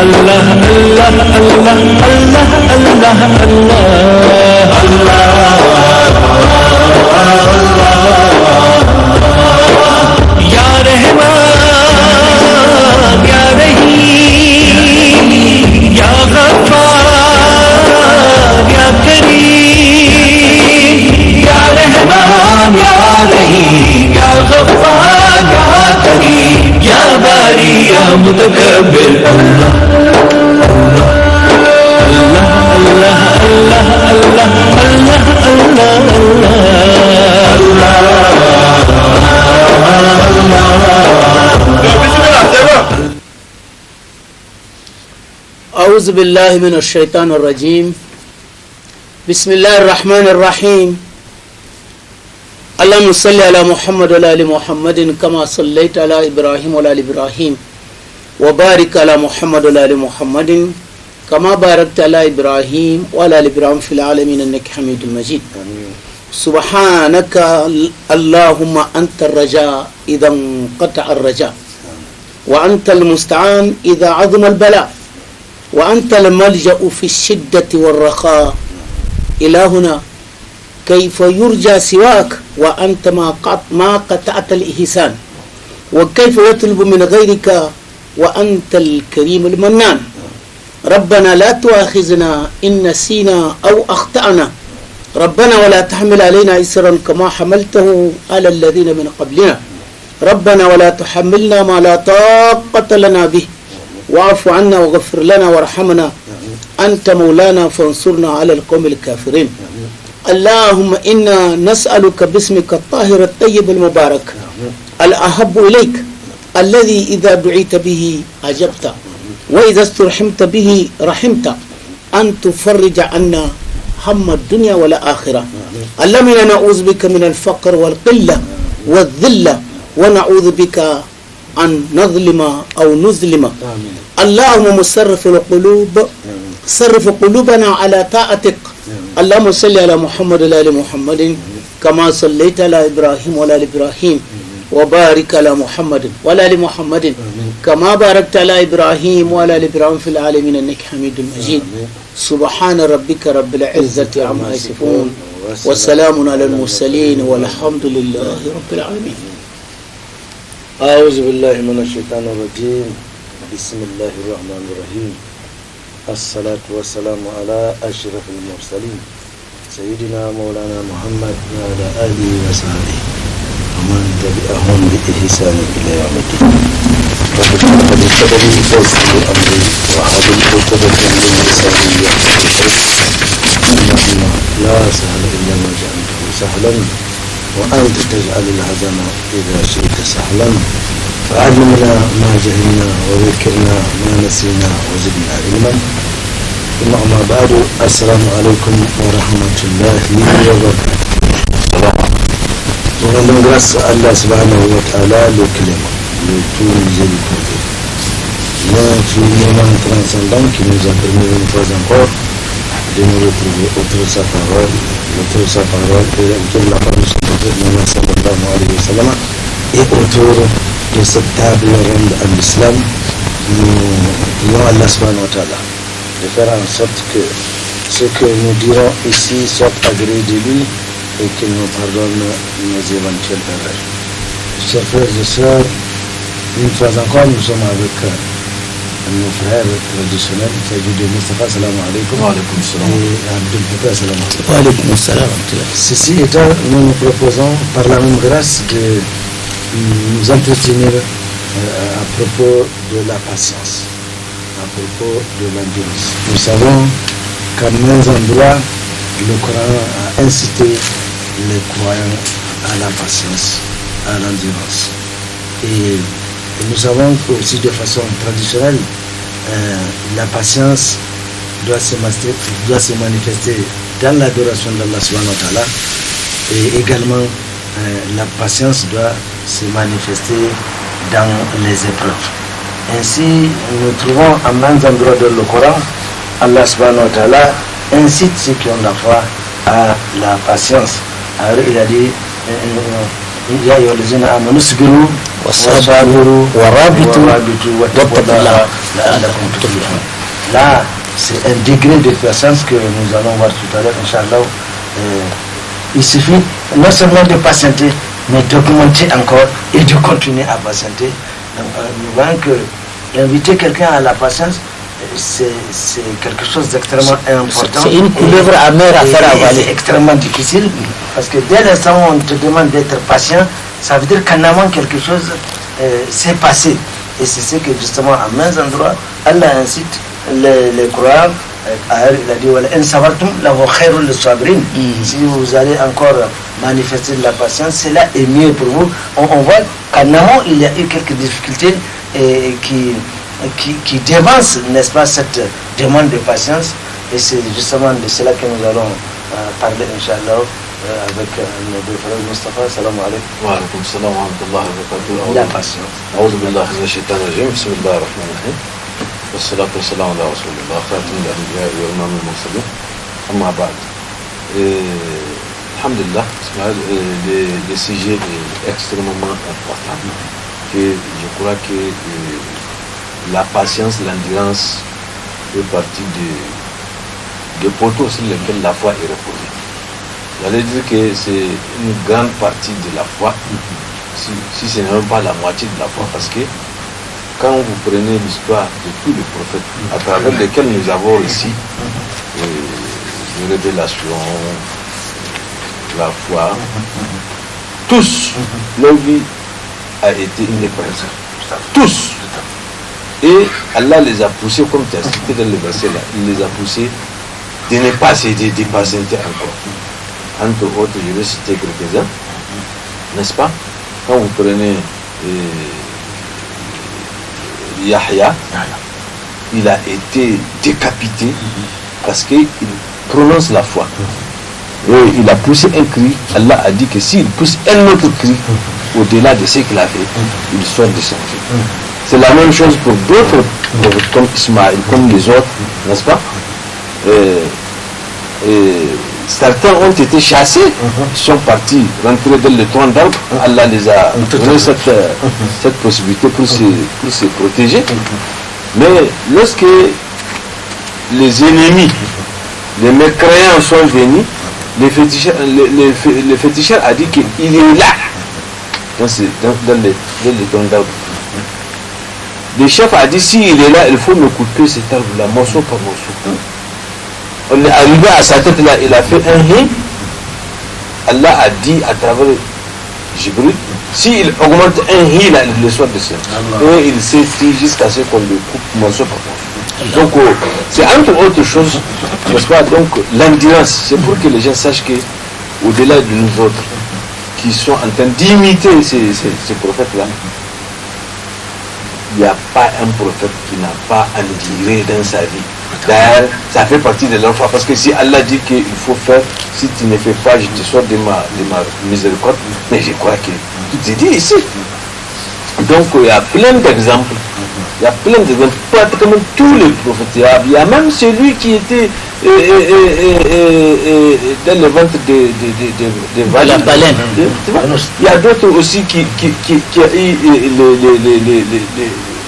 Allah Allah Allah Allah Allah Allah Ya Rahman Ya Rahim Ya Ghaffar Ya Kareem Ya Rahman Ya Rahim Ya Ghaffar Ya Kareem Ya Bari Ya Mutakabbir Allah Allah Allah Allah Allah أعوذ بالله من الشيطان الرجيم بسم الله الرحمن الرحيم اللهم صل على محمد وعلى آل محمد كما صليت على إبراهيم وعلى آل إبراهيم وبارك على محمد وعلى آل محمد كما باركت على إبراهيم وعلى آل إبراهيم في العالمين إنك حميد مجيد سبحانك اللهم أنت الرجاء إذا انقطع الرجاء وأنت المستعان إذا عظم البلاء وأنت الملجأ في الشدة والرخاء إلهنا كيف يرجى سواك وأنت ما قطعت الإحسان وكيف يطلب من غيرك وأنت الكريم المنان ربنا لا تؤاخذنا إن نسينا أو أخطأنا ربنا ولا تحمل علينا إصرا كما حملته على الذين من قبلنا ربنا ولا تحملنا ما لا طاقة لنا به واعف عنا واغفر لنا وارحمنا أنت مولانا فانصرنا على القوم الكافرين اللهم إنا نسألك باسمك الطاهر الطيب المبارك الأحب إليك الذي إذا دعيت به أجبت وإذا استرحمت به رحمت أن تفرج عنا هم الدنيا والآخرة اللهم إنا نعوذ بك من الفقر والقلة والذلة ونعوذ بك أن نظلم أو نظلم اللهم مصرف القلوب صرف قلوبنا على طاعتك اللهم صل على محمد وعلى آل محمد كما صليت على إبراهيم وعلى آل إبراهيم وبارك على محمد وعلى آل محمد كما باركت على إبراهيم وعلى آل إبراهيم في العالمين إنك حميد مجيد سبحان ربك رب العزة عما يصفون وسلام على المرسلين والحمد لله رب العالمين أعوذ بالله من الشيطان الرجيم بسم الله الرحمن الرحيم الصلاة والسلام على أشرف المرسلين سيدنا مولانا محمد وعلى آله وصحبه ومن تبعهم بإحسان إلى يوم الدين رب اشرح لي صدري ويسر لي أمري واحلل عقدة من لساني يفقهوا قولي اللهم لا سهل إلا ما جعلته سهلا وأنت تجعل الحزن إذا شئت سهلا فعلمنا ما جهلنا وذكرنا ما نسينا وزدنا علما ثم أما بعد السلام عليكم ورحمة الله وبركاته. Nous rendons grâce à Allah subhanahu wa ta'ala, le clément, le tout miséricordieux, l'infiniment transcendant qui nous a permis une fois encore de nous retrouver autour de sa parole, autour de la parole de son prophète Mohammed sallallahu alayhi wa sallam et autour de cette table ronde à l'islam. Nous prions Allah subhanahu wa ta'ala de faire en sorte que ce que nous dirons ici soit agréé de lui et qu'il nous pardonne nos éventuels erreurs. Chers frères et sœurs, une fois encore nous sommes avec nos frères traditionnels, Sayyid Mustafa, salam alaikum, et Abdul Fatah, salam alaikum. Ceci étant, nous nous proposons par la même grâce de nous entretenir à propos de la patience, à propos de l'endurance. Nous savons qu'à maints endroits, le Coran a incité les croyants à la patience, à l'endurance. Et nous savons aussi de façon traditionnelle, la patience doit se manifester dans l'adoration d'Allah subhanahu wa ta'ala, et également la patience doit se manifester dans les épreuves. Ainsi, nous trouvons à maints endroits dans le Coran, Allah subhanahu wa ta'ala incite ceux qui ont la foi à la patience. Alors il a dit يا أيها الذين آمنوا اصبروا وصابروا ورابطوا واتقوا الله لعلكم تفلحون. Là, c'est un degré de patience que nous allons voir tout à l'heure, Inch'Allah. Il suffit non seulement de patienter, mais d'augmenter encore et de continuer à patienter. Nous voyons que inviter quelqu'un à la patience, c'est quelque chose d'extrêmement important. C'est une couleuvre amère à faire avaler. C'est extrêmement difficile parce que dès l'instant où on te demande d'être patient, ça veut dire qu'en amont quelque chose s'est passé. Et c'est ce que justement à maints endroits, Allah incite les croyants. Il a dit si vous allez encore manifester de la patience, cela est mieux pour vous. On voit qu'en amont il y a eu quelques difficultés qui dévancent, n'est-ce pas, cette demande de patience. Et c'est justement de cela que nous allons parler, Inch'Allah, avec nos deux frères. Mustafa, salam alaikum. Wa alaikum salam wa rahmatullahi wa barakatuh. La patience. أعوذ بالله من الشيطان الرجيم بسم الله الرحمن الرحيم والصلاة والسلام على رسول الله خاتم الأنبياء وإمام المرسلين أما بعد alhamdulillah le sujet est extrêmement important que je crois que la patience, l'endurance fait partie des poteaux sur lesquels la foi est reposée. J'allais dire que c'est une grande partie de la foi, si ce n'est même pas la moitié de la foi, parce que quand vous prenez l'histoire de tous les prophètes à travers lesquels nous avons reçu les révélations, la foi, tous, leur vie a été une épreuve. Tous. Et Allah les a poussés, comme tu as cité dans le verset là, il les a poussés de ne pas céder, de patienter encore. Entre autres, je vais citer quelques-uns, n'est-ce pas? Quand vous prenez Yahya, il a été décapité parce qu'il prononce la foi. Et il a poussé un cri. Allah a dit que s'il pousse un autre cri au-delà de ce qu'il a fait, il sort de son vie. C'est la même chose pour d'autres, comme Ismaël, comme les autres, n'est-ce pas? Certains ont été chassés, ils sont partis rentrer dans le tronc d'arbre. Allah les a donné cette possibilité pour se protéger. Mais lorsque les ennemis, les mécréants sont venus, le féticheur a dit qu'il est là, dans le tronc d'arbre. Le chef a dit, s'il est là, il faut me couper cet arbre-là, morceau par morceau. On est arrivé à sa tête là, il a fait un hi. Allah a dit à travers Jibril, s'il augmente un hi là, il le soit dessus. Et il s'étire jusqu'à ce qu'on le coupe morceau par morceau. Donc c'est entre autres choses, n'est-ce pas, donc l'endurance, c'est pour que les gens sachent que au-delà de nous autres, qui sont en train d'imiter ces prophètes-là, il n'y a pas un prophète qui n'a pas enduré dans sa vie. D'ailleurs, ça fait partie de leur foi. Parce que si Allah dit qu'il faut faire, si tu ne fais pas, je te sors de ma miséricorde. Mais je crois que tout est dit ici. Donc il y a plein d'exemples. Il y a plein d'exemples. Pratiquement tous les prophètes. Il y a même celui qui était dans le ventre de la baleine. Il y a d'autres aussi qui ont eu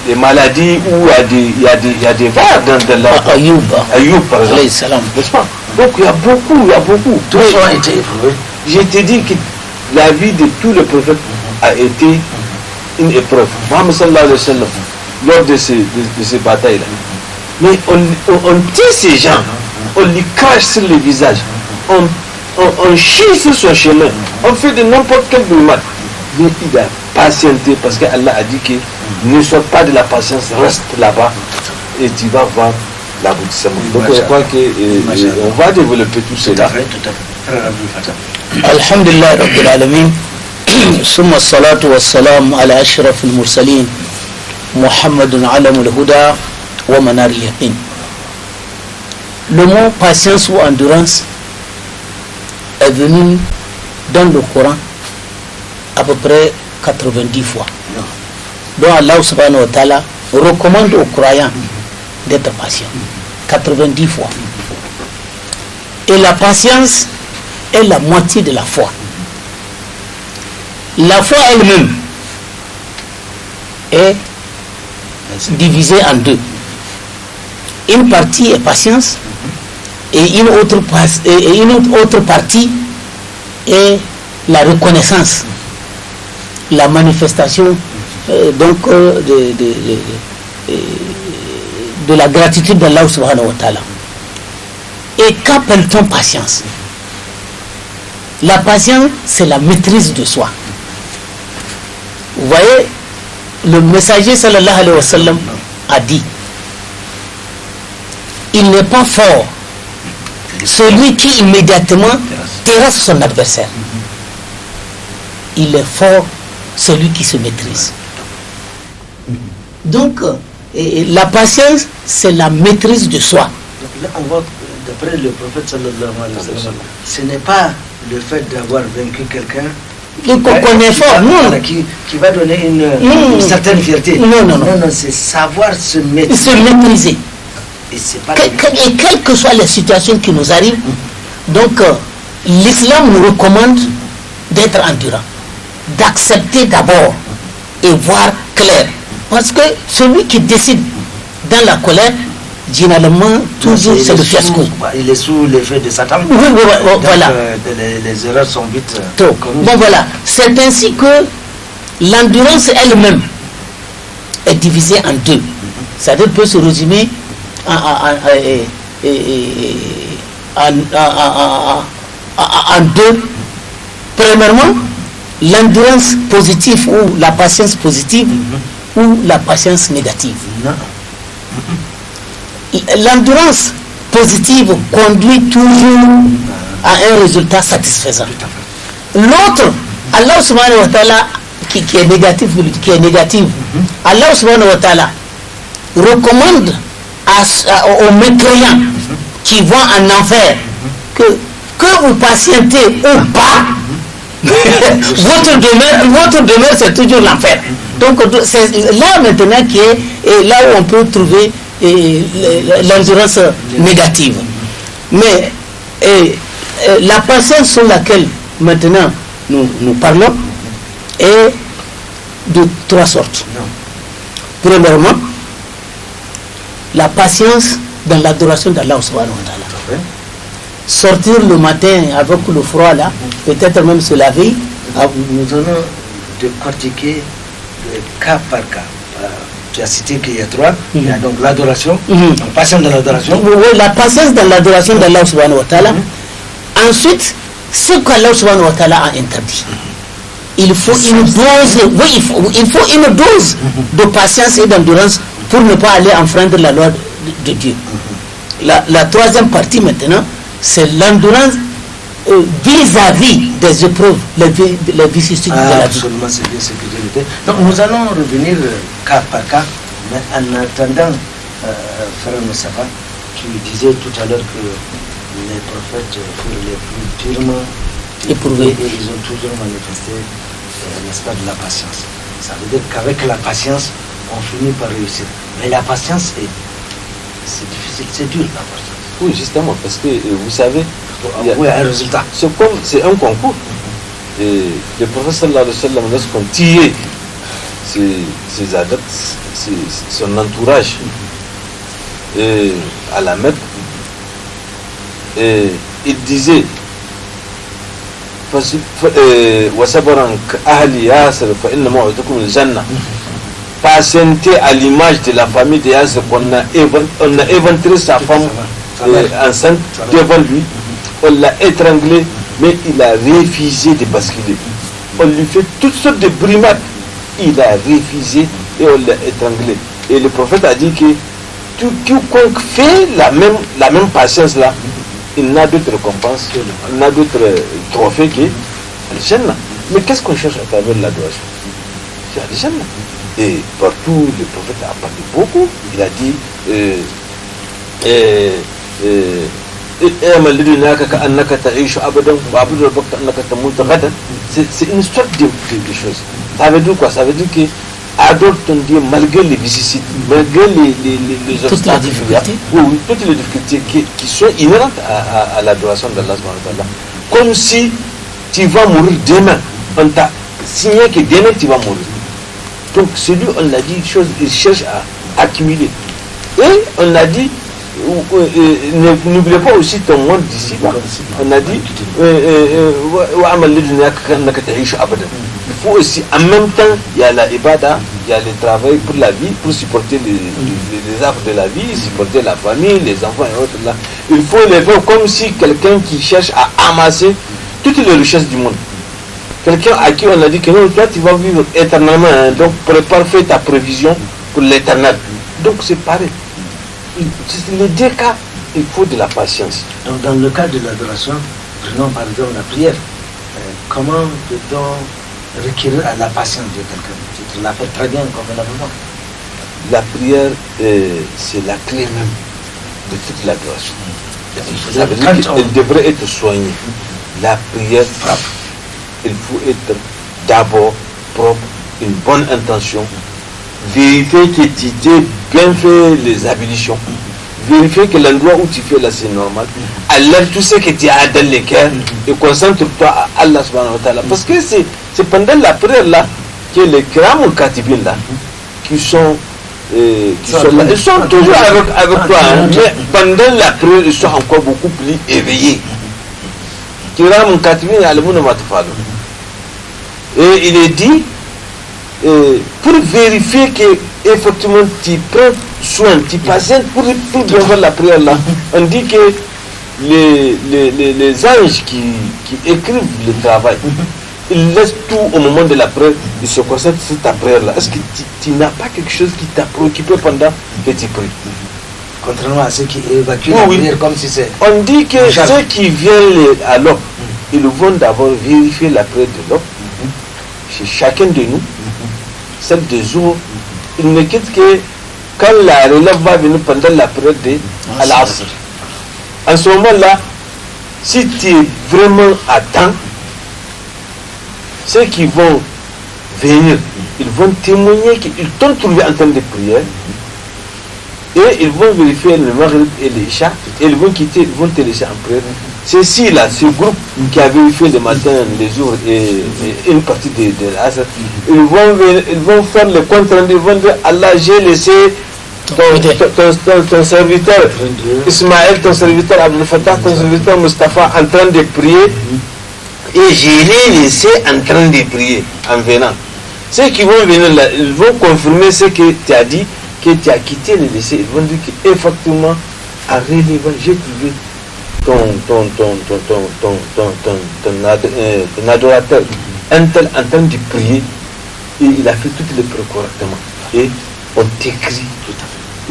les maladies où il y a des vers dans la Ayoub par exemple. N'est-ce pas? Donc il y a beaucoup. Tous ont été éprouvés. Je te dis que la vie de tous les prophètes a été une épreuve. Mohammed sallallahu alayhi wa sallam, lors de ces batailles-là. Mais on tue ces gens, on les crache sur le visage, on chie sur son chemin, on fait de n'importe quel mal. Mais il a patienté parce qu'Allah a dit que ne sois pas de la patience, reste là-bas et tu vas voir l'aboutissement. Donc je crois qu'on va développer tout cela. Alhamdulillah Rabbil Alamin. Summa salatu wa salam ala ashraf al-mursalin Muhammadun alam al-huda wa manar al-yaqin. Le mot patience ou endurance est venu dans le Coran à peu près 90 fois. Donc Allah subhanahu wa ta'ala recommande aux croyants d'être patients 90 fois. Et la patience est la moitié de la foi. La foi elle-même est divisée en deux. Une partie est patience et une autre partie est la reconnaissance, la manifestation de la gratitude d'Allah subhanahu wa ta'ala. Et qu'appelle-t-on patience? La patience, c'est la maîtrise de soi. Vous voyez, le messager sallallahu alayhi wa sallam a dit, il n'est pas fort celui qui immédiatement terrasse son adversaire. Il est fort celui qui se maîtrise. Donc, la patience, c'est la maîtrise de soi. Donc là, on voit, d'après le prophète sallallahu alayhi wa sallam, ce n'est pas le fait d'avoir vaincu quelqu'un qu'on est fort, non. Qui va donner une certaine fierté. Non, c'est savoir se maîtriser. Se maîtriser. Et c'est pas et quelles que soient les situations qui nous arrivent, donc l'islam nous recommande d'être endurant, d'accepter d'abord et voir clair. Parce que celui qui décide dans la colère, généralement, toujours c'est le fiasco. Il est sous l'effet de Satan. Oui, voilà. Les erreurs sont vite bon, voilà. C'est ainsi que l'endurance elle-même est divisée en deux. C'est-à-dire peut se résumer en deux. Premièrement, l'endurance positive ou la patience positive ou la patience négative. L'endurance positive conduit toujours à un résultat satisfaisant. L'autre, Allah subhanahu wa ta'ala, qui est négatif, Allah subhanahu wa ta'ala recommande aux mécréants qui vont en enfer que vous patientez ou pas, votre demeure c'est toujours l'enfer. Donc c'est là maintenant qui est là où on peut trouver l'endurance négative. Mais la patience sur laquelle maintenant nous parlons est de trois sortes. Premièrement, la patience dans l'adoration d'Allah subhanahu wa ta'ala. Sortir le matin avec le froid là, peut-être même se laver. Nous allons décortiquer cas par cas. Tu as cité qu'il y a trois. Il y a donc l'adoration, la patience dans l'adoration. Oui, la patience dans l'adoration d'Allah subhanahu wa ta'ala. Ensuite, ce qu'Allah subhanahu wa ta'ala a interdit. Il faut une dose, il faut une dose de patience et d'endurance pour ne pas aller enfreindre la loi de Dieu. La troisième partie maintenant, c'est l'endurance vis-à-vis des épreuves, les vicissitudes de la vie. Absolument, c'est bien ce que j'ai dit. Donc nous allons revenir cas par cas, mais en attendant, frère Moussafa, tu disais tout à l'heure que les prophètes furent les plus durement éprouvés et ils ont toujours manifesté, n'est-ce pas, de la patience. Ça veut dire qu'avec la patience, on finit par réussir. Mais la patience, c'est difficile, c'est dur la patience. Oui, justement, parce que vous savez, il y a un résultat. C'est un concours. Et le prophète sallallahu alayhi wa sallam, lorsqu'on tirait ses adeptes, son entourage à la Mecque, et il disait patienter à l'image de la famille de Yasser, on a éventré sa femme enceinte devant lui, on l'a étranglé, mais il a refusé de basculer. On lui fait toutes sortes de brimades, il a refusé et on l'a étranglé. Et le prophète a dit que quiconque fait la même patience là, il n'a d'autre récompense, il n'a d'autre trophée que Al-Jannah. Mais qu'est-ce qu'on cherche à travers l'adoration? C'est Al-Jannah. Et partout, le prophète a parlé beaucoup. Il a dit c'est une sorte de choses. Ça veut dire quoi? Ça veut dire que adore ton Dieu malgré les vicissitudes, malgré les obstacles, toutes les difficultés qui sont inhérentes à l'adoration d'Allah. Comme si tu vas mourir demain, on t'a signer que demain tu vas mourir. Donc celui, on l'a dit, il cherche à accumuler. Et on a dit, n'oubliez pas aussi ton monde d'ici. On a dit, il faut aussi, en même temps, il y a la ibada, il y a le travail pour la vie, pour supporter les arbres de la vie, supporter la famille, les enfants et autres là. Il faut les voir comme si quelqu'un qui cherche à amasser toutes les richesses du monde. Quelqu'un à qui on a dit que non, toi tu vas vivre éternellement, hein, donc prépare, fais ta prévision pour l'éternel. Donc c'est pareil. Les deux cas, il faut de la patience. Donc dans le cas de l'adoration, prenons par exemple la prière. Comment peut-on requérir à la patience de quelqu'un? Tu l'as fait très bien convenablement. La prière, c'est la clé même de toute l'adoration. Ça veut dire qu'elle devrait être soignée. La prière frappe. Il faut être d'abord propre, une bonne intention, vérifier que tu t'es bien fait les ablutions, vérifier que l'endroit où tu fais là c'est normal, enlève tout ce que tu as dans les cœurs et concentre-toi à Allah subhanahu wa ta'ala. Parce que c'est pendant la prière là que les Kiram Katibin là, qui sont là, ils sont toujours avec toi, hein, mais pendant la prière ils sont encore beaucoup plus éveillés. Kiram Katibin ya'lamuna ma taf'alun. Et il est dit, pour vérifier que effectivement tu prends soin, tu patientes pour bien faire la prière là, on dit que les anges qui écrivent le travail, ils laissent tout au moment de la prière, ils se concentrent sur ta prière là. Est-ce que tu n'as pas quelque chose qui t'a préoccupé pendant que tu pries? Contrairement à ceux qui évacuent la prière comme si c'est... On dit que ceux qui viennent à l'aube, ils vont d'abord vérifier la prière de l'aube. Chez chacun de nous, celle de jour, il ne quitte que quand la relève va venir pendant la prière de Al-Asr. En ce moment-là, si tu es vraiment à temps, ceux qui vont venir, ils vont témoigner qu'ils t'ont trouvé en train de prier et ils vont vérifier le Maghrib et l'Isha et ils vont quitter, ils vont te laisser en prière. Ceci là, ce groupe qui a vérifié le matin, les jours et une partie de l'Asr, ils vont faire le compte rendu, ils vont dire Allah, j'ai laissé ton serviteur Ismaël, ton serviteur Abdel Fattah, ton serviteur Mustafa en train de prier et je l'ai laissé en train de prier en venant. Ceux qui vont venir là, ils vont confirmer ce que tu as dit, que tu as quitté le lycée, ils vont dire qu'effectivement, en relevant, j'ai trouvé ton adorateur, un tel en train de prier, et il a fait toutes les preuves correctement. Et on t'écrit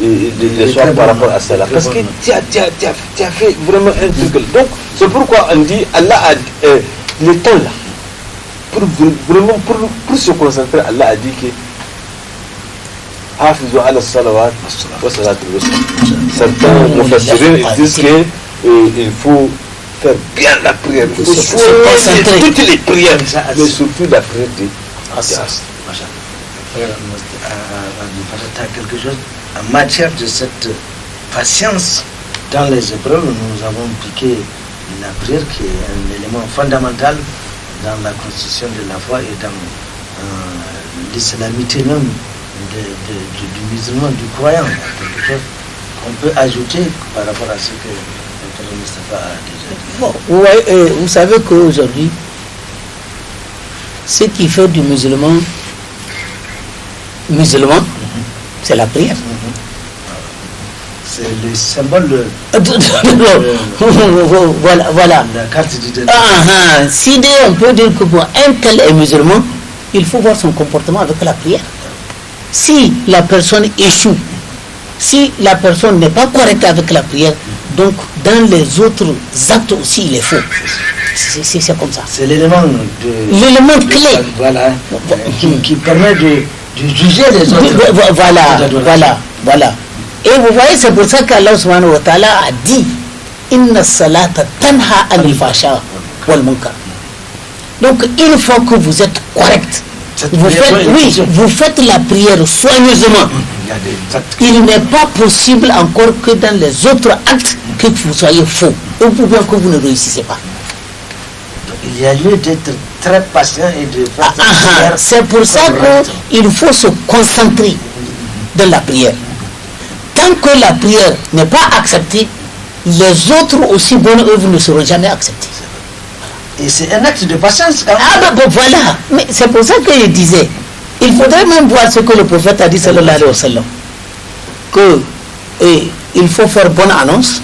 le soir par rapport à cela. Parce que tu as fait vraiment un truc. Donc, c'est pourquoi on dit, Allah a le temps là, pour se concentrer, Allah a dit que certains mufassirin disent qu'il faut faire bien la prière, il faut soigner toutes les prières, mais surtout la prière de quelque chose en matière de cette patience dans les épreuves. Nous avons piqué la prière qui est un élément fondamental dans la constitution de la foi et dans l'islamité même du musulman, du croyant. Quelque chose qu'on peut ajouter par rapport à ce que le Dr Mustafa a déjà dit. Bon, ouais, vous savez qu'aujourd'hui, ce qui fait du musulman, c'est la prière. C'est le symbole voilà. La carte d'identité. Si on peut dire que pour un tel est musulman, il faut voir son comportement avec la prière. Si la personne échoue, si la personne n'est pas correcte avec la prière, donc dans les autres actes aussi il est faux. C'est comme ça. C'est l'élément clé. Voilà. Qui permet de juger les autres. Voilà. Et vous voyez, c'est pour ça qu'Allah subhanahu wa ta'ala a dit Inna salata tanha anil fasha wal munkar. Donc une fois que vous êtes correct, vous faites la prière soigneusement. Il n'est pas possible encore que dans les autres actes que vous soyez faux, ou bien que vous ne réussissez pas. il y a lieu d'être très patient et de faire c'est pour ça qu'il faut se concentrer dans la prière. Tant que la prière n'est pas acceptée, les autres aussi bonnes œuvres ne seront jamais acceptées. Et c'est un acte de patience. Voilà. Mais c'est pour ça que je disais, il faudrait même voir ce que le prophète a dit, sallallahu alayhi wa sallam, que il faut faire bonne annonce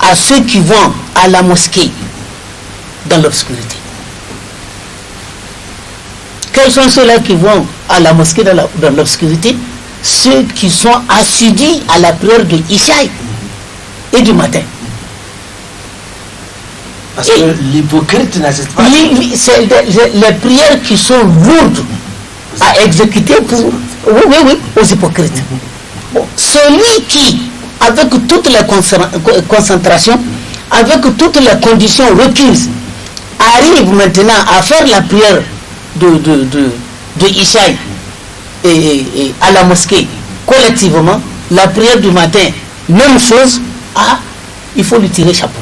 à ceux qui vont à la mosquée dans l'obscurité. Quels sont ceux-là qui vont à la mosquée dans l'obscurité? Ceux qui sont assidus à la prière de Ishaï et du matin. Parce que l'hypocrite n'assiste pas. C'est les prières qui sont lourdes à exécuter pour aux hypocrites. Bon, celui qui, avec toutes les concentrations, avec toutes les conditions requises, arrive maintenant à faire la prière de Ishaï et à la mosquée collectivement, la prière du matin, même chose, il faut lui tirer chapeau.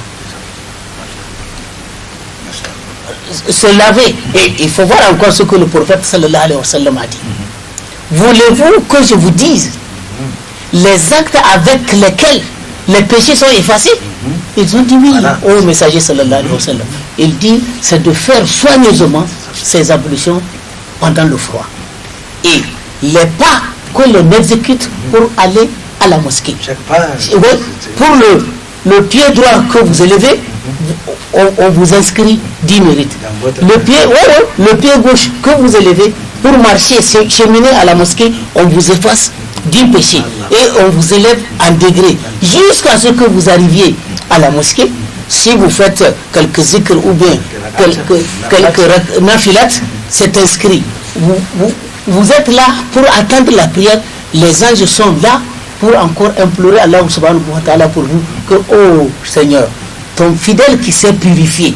Se laver. Et il faut voir encore ce que le prophète sallallahu alayhi wa sallam a dit. Voulez-vous que je vous dise les actes avec lesquels les péchés sont effacés? Ils ont dit oui, au messager sallallahu alayhi wa sallam. Il dit, c'est de faire soigneusement ces ablutions pendant le froid. Et les pas que l'on exécute pour aller à la mosquée. Pour le pied droit que vous élevez, on vous inscrit 10 mérites. Le pied gauche que vous élevez, pour marcher, cheminer à la mosquée, on vous efface 10 péchés. Et on vous élève en degré. Jusqu'à ce que vous arriviez à la mosquée, si vous faites quelques zikr ou bien quelques nafilat, c'est inscrit. Vous êtes là pour attendre la prière. Les anges sont là pour encore implorer Allah subhanahu wa ta'ala pour vous que, oh Seigneur, ton fidèle qui s'est purifié,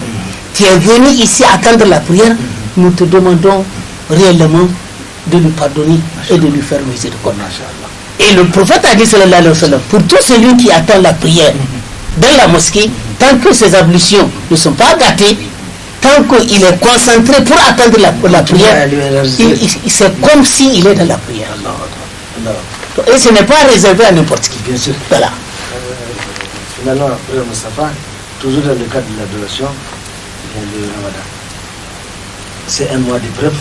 qui est venu ici attendre la prière, nous te demandons réellement de lui pardonner et de lui faire miséricorde. Et le prophète a dit, sallallahu alayhi wa sallam, pour tout celui qui attend la prière dans la mosquée, tant que ses ablutions ne sont pas gâtées, tant qu'il est concentré pour attendre la prière, c'est comme s'il est dans la prière. Et ce n'est pas réservé à n'importe qui. Bien sûr. Voilà. Finalement, après Moustapha, toujours dans le cadre de l'adoration, il y a le Ramadan. C'est un mois d'épreuve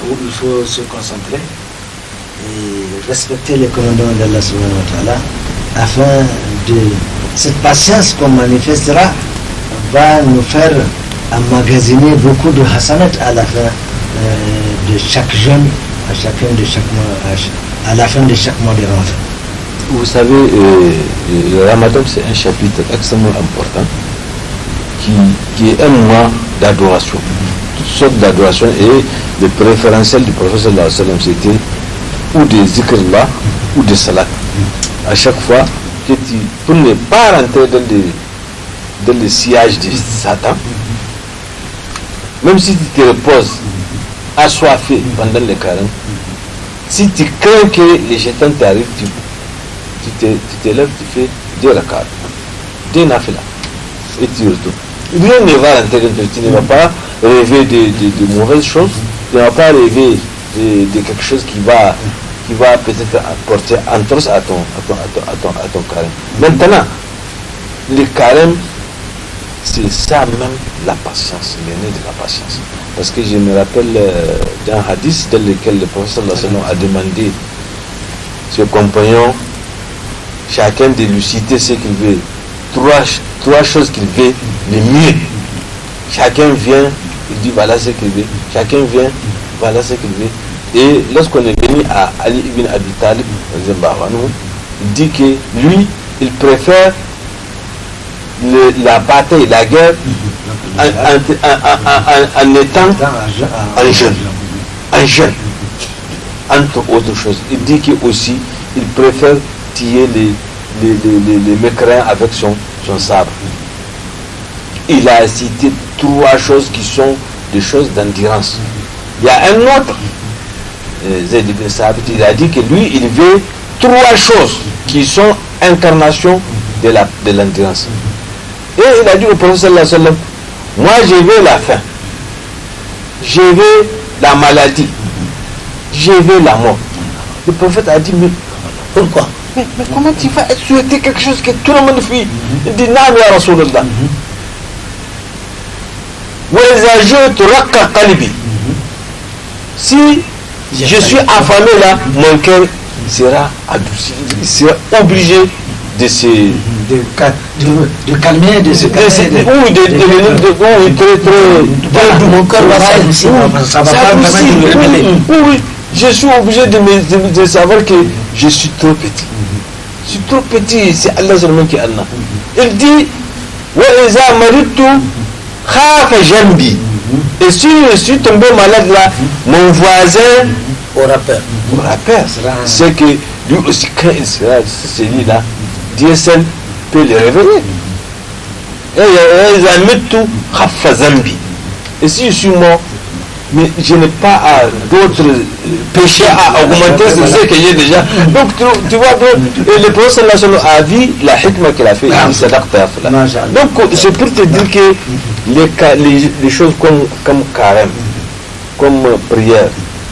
où il faut se concentrer et respecter les commandements d'Allah subhanahu wa ta'ala afin de... Cette patience qu'on manifestera va nous faire emmagasiner beaucoup de hasanat à la fin de chaque jeûne, à la fin de chaque mois de Ramadan. Vous savez, le Ramadan, c'est un chapitre extrêmement important qui est un mois d'adoration, toutes sortes d'adoration, et le préférentiel du prophète sallallahu alayhi wa sallam, c'était ou des zikrullah ou des salat. À chaque fois que pour ne pas rentrer dans le sillage de Satan, même si tu te reposes assoiffé pendant les carême, si tu crains que les chétans t'arrivent, tu t'élèves, tu fais 2 rakats, 2 nafila, et tu retournes. Rien ne va rentrer dans toi, tu ne vas pas rêver de mauvaises choses, tu ne vas pas rêver de quelque chose qui va peut-être apporter entorse à ton carême. Maintenant, le carême, c'est ça même la patience, l'aîné de la patience. Parce que je me rappelle d'un hadith dans lequel le prophète sallallahu alayhi wa sallam a demandé ses compagnons, chacun de lui citer ce qu'il veut, trois choses qu'il veut, le mieux. Chacun vient, il dit voilà ce qu'il veut, chacun vient, voilà ce qu'il veut. Et lorsqu'on est venu à Ali ibn Abi Talib, il dit que lui, il préfère la bataille, la guerre en étant un jeune, entre autres choses. Il dit que aussi il préfère tuer les mécréants avec son sabre. Il a cité 3 choses qui sont des choses d'endurance. Il y a un autre, Zayd ibn Sabit, il a dit que lui, il veut 3 choses qui sont incarnation de l'endurance. Et il a dit au prophète sallallahu alayhi wa sallam, Moi, je veux la faim. Je veux la maladie. Je veux la mort. Le prophète a dit, mais Pourquoi? mais comment tu vas souhaiter quelque chose que tout le monde fuit? Il dit, Naam ya Rasulallah. Si je suis affamé là, mon cœur sera adouci. Il sera obligé de se... de calmer, de se calmer. Mon cœur va s'adoucir. Ça va pas permettre de le rebeller. Oui, je suis obligé de savoir que je suis trop petit. Je suis trop petit, c'est Allah seulement qui est Allah. Il dit, وَإِذَا مَرِضْتُ خَافَ جَنْبِي. Et si je suis tombé malade là, mon voisin Aura peur. aura peur. C'est que lui aussi, quand il sera celui-là, Dieu seul peut le révéler. Et si je suis mort, mais je n'ai pas d'autres péchés à augmenter, c'est ce que j'ai déjà. Donc tu vois, le prophète a vu la hikmah qu'il a fait. Donc c'est pour te dire que les choses comme carême, comme prière,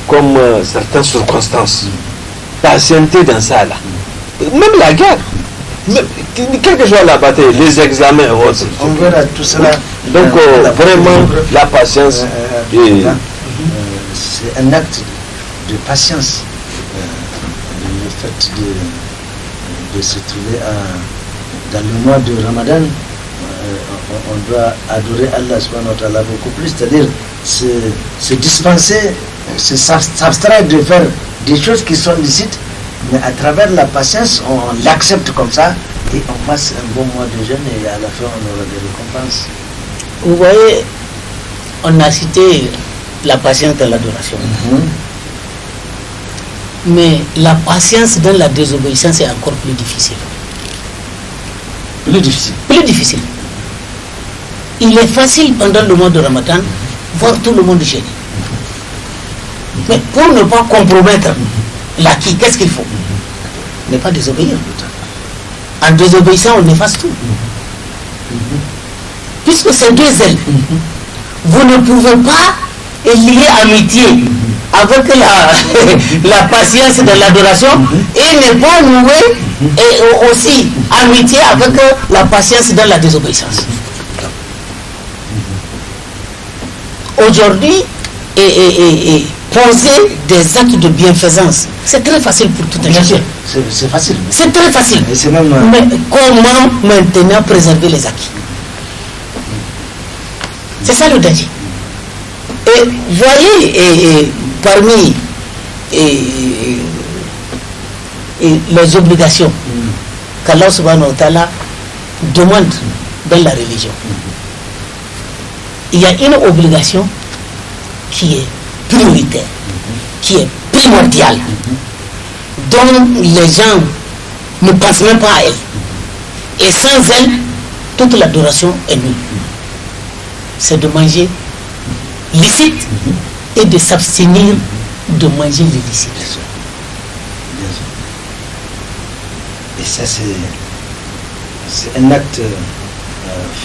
comme certaines circonstances, patienter dans ça là, même la guerre, quelle que soit la bataille, les examens et autres. On verra tout cela. Donc vraiment la patience c'est un acte de patience. Le fait de se trouver dans le mois de Ramadan, on doit adorer Allah subhanahu wa ta'ala beaucoup plus, c'est-à-dire se dispenser, s'abstraire de faire des choses qui sont licites, mais à travers la patience, on l'accepte comme ça et on passe un bon mois de jeûne et à la fin on aura des récompenses. Vous voyez, on a cité la patience dans l'adoration. Mais la patience dans la désobéissance est encore plus difficile. Plus difficile. Plus difficile. Il est facile pendant le mois de Ramadan voir tout le monde gêner. Mais pour ne pas compromettre l'acquis, qu'est-ce qu'il faut? Ne pas désobéir. En désobéissant, on efface tout. Puisque ces deux ailes, vous ne pouvez pas lier amitié avec la patience de l'adoration et ne pas nouer et aussi amitié avec la patience dans la désobéissance. Aujourd'hui, poser des actes de bienfaisance, c'est très facile pour tout un chacun. C'est facile. C'est très facile. Et c'est même, mais comment maintenant préserver les acquis? C'est ça le danger. Et voyez, parmi les obligations qu'Allah subhanahu wa ta'ala demande dans la religion, il y a une obligation qui est prioritaire, qui est primordiale, dont les gens ne pensent même pas à elle. Et sans elle, toute l'adoration est nulle. C'est de manger licite et de s'abstenir de manger l'illicite. Et ça, c'est un acte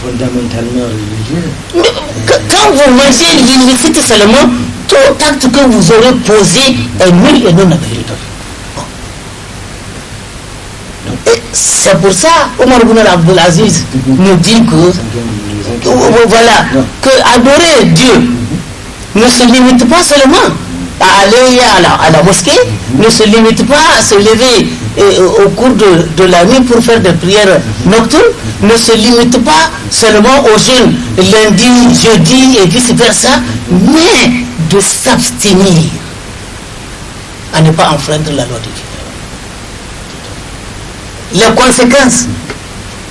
fondamentalement religieux. Mais quand vous mangez l'illicite seulement, tout acte que vous aurez posé est nul et non avéré. Et c'est pour ça, Omar ibn Abdelaziz nous dit que, voilà, que adorer Dieu ne se limite pas seulement à aller à la mosquée, ne se limite pas à se lever au cours de la nuit pour faire des prières nocturnes, ne se limite pas seulement aux jeûnes lundi, jeudi et vice-versa, mais de s'abstenir à ne pas enfreindre la loi de Dieu. Les conséquences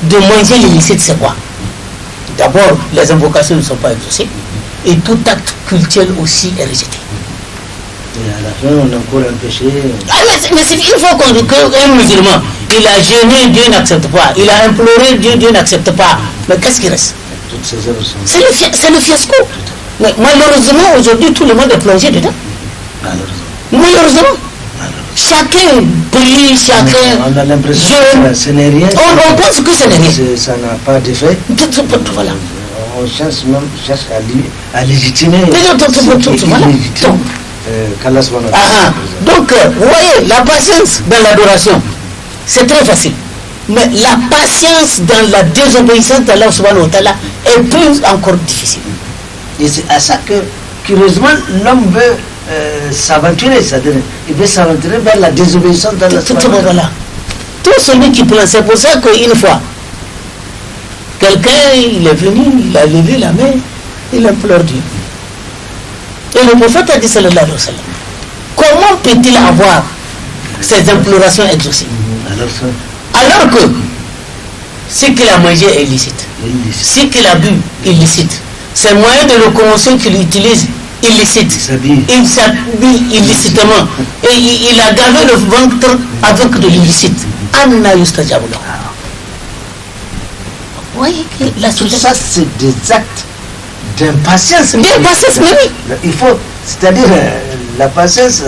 de manger l'illicite, c'est quoi? D'abord, les invocations ne sont pas exaucées et tout acte cultuel aussi est rejeté. Et à la fin, on a encore un péché. Ah, mais il faut qu'un musulman, il a jeûné, Dieu n'accepte pas. Il a imploré, Dieu n'accepte pas. Mais qu'est-ce qui reste? Toutes ces œuvres sont... C'est le fiasco. Mais malheureusement, aujourd'hui, tout le monde est plongé dedans. Malheureusement. Chacun prie, chacun on a l'impression jeûne. que ce n'est rien. On pense que ce n'est rien. Ça n'a pas d'effet. Voilà. on cherche à légitimer qu'Allah subhanahu wa ta'ala. Donc, vous voyez, la patience dans l'adoration, c'est très facile. Mais la patience dans la désobéissance d'Allah subhanahu wa ta'ala est plus encore difficile. Et c'est à ça que, curieusement, l'homme veut s'aventurer, c'est-à-dire il veut s'aventurer vers la désobéissance d'Allah subhanahu wa ta'ala. Voilà. Tout celui qui plaint, c'est pour ça qu'une fois, quelqu'un, il est venu, il a levé la main, il implore Dieu. Et le prophète a dit, sallallahu alayhi wa sallam, comment peut-il avoir ces implorations exaucées alors que ce qu'il a mangé est illicite, ce qu'il a bu illicite, ses moyens de locomotion qu'il utilise illicite, il s'habille illicitement et il a gavé le ventre avec de l'illicite. Anna yustajabu lahu. Vous voyez que tout ça c'est des actes d'impatience. D'impatience, oui. Il faut, c'est-à-dire la patience,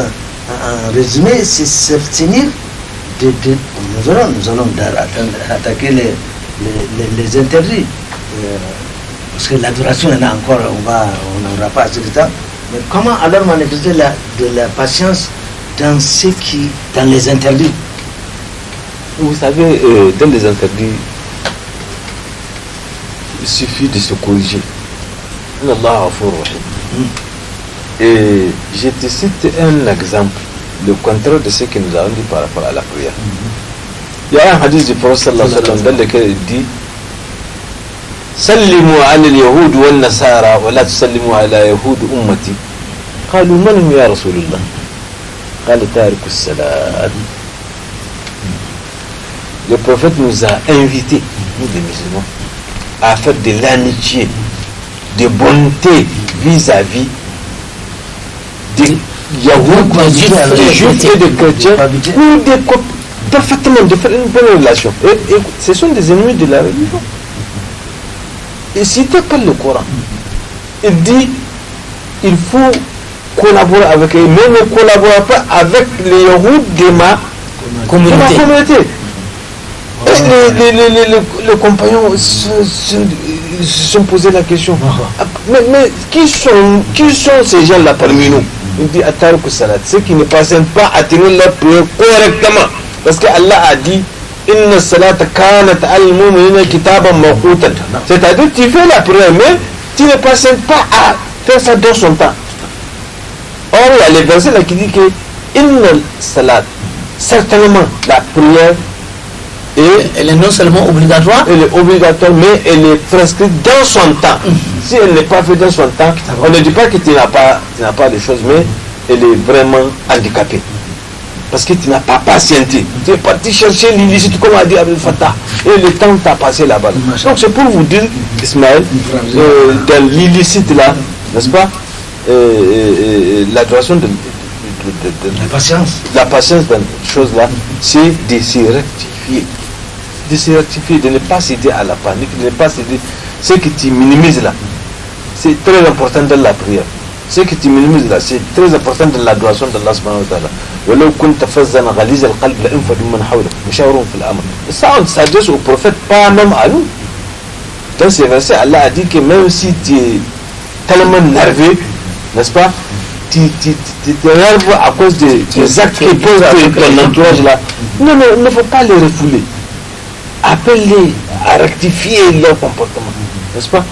en résumé, c'est s'abstenir de nous allons attaquer les interdits. Parce que l'adoration, il y en a encore, on n'aura pas assez de temps. Mais comment alors manifester de la patience dans les interdits? Vous savez, dans les interdits, il suffit de se corriger. Et je te cite un exemple, le contraire de ce que nous avons dit par rapport à la prière. Il y a un hadith du prophète sallallahu alayhi wa sallam dans lequel il dit سلموا على اليهود والنصارى ولا تسلموا على يهود أمتي قالوا من هم يا رسول الله قال تارك الصلاة. Le prophète nous a invités, nous les musulmans, à faire de l'amitié, de bonté vis-à-vis des Yahoud, des Juifs et des chrétiens, ou des couples, parfaitement, de faire une bonne relation. Et ce sont des ennemis de la religion. Et cité par le Coran, il dit il faut collaborer avec eux, mais ne collaborer pas avec les Yahoud de ma communauté. Les compagnons se sont posé la question, mais qui sont ces gens-là parmi nous? Il dit Atar Salat, ceux qui ne parviennent pas à tenir leur prière correctement, parce que Allah a dit Inna salata kanat al-mu'minina kitaban mawqutan. C'est-à-dire tu fais la prière, mais tu ne parviens pas à faire ça dans son temps. Or il y a les versets là qui dit que Inna salat, certainement la prière, elle est non seulement obligatoire, elle est obligatoire, mais elle est prescrite dans son temps. Si elle n'est pas faite dans son temps, on ne dit pas que tu n'as pas de choses, mais elle est vraiment handicapée. Parce que tu n'as pas patienté. Tu es parti chercher l'illicite, comme a dit Abdel Fattah, et le temps t'a passé là-bas. Donc c'est pour vous dire, Ismaël, dans l'illicite là, n'est-ce pas, l'adoration de la patience dans ces choses-là, c'est de se rectifier. De se rectifier, de ne pas céder à la panique, de ne pas céder. Ce que tu minimises là, c'est très important dans la prière. Ce que tu minimises là, c'est très important dans l'adoration d'Allah subhanahu wa ta'ala. ولو كنت فظا غليظ القلب لانفضوا من حولك وشاورهم في الامر. Ça on s'adresse au prophète, pas même à nous. Dans ces versets, Allah a dit que même si tu es tellement nerveux, n'est-ce pas, tu t'énerves à cause des actes que pose ton entourage là. Non, il ne faut pas les refouler. Appelle-les à rectifier leur comportement, n'est-ce pas?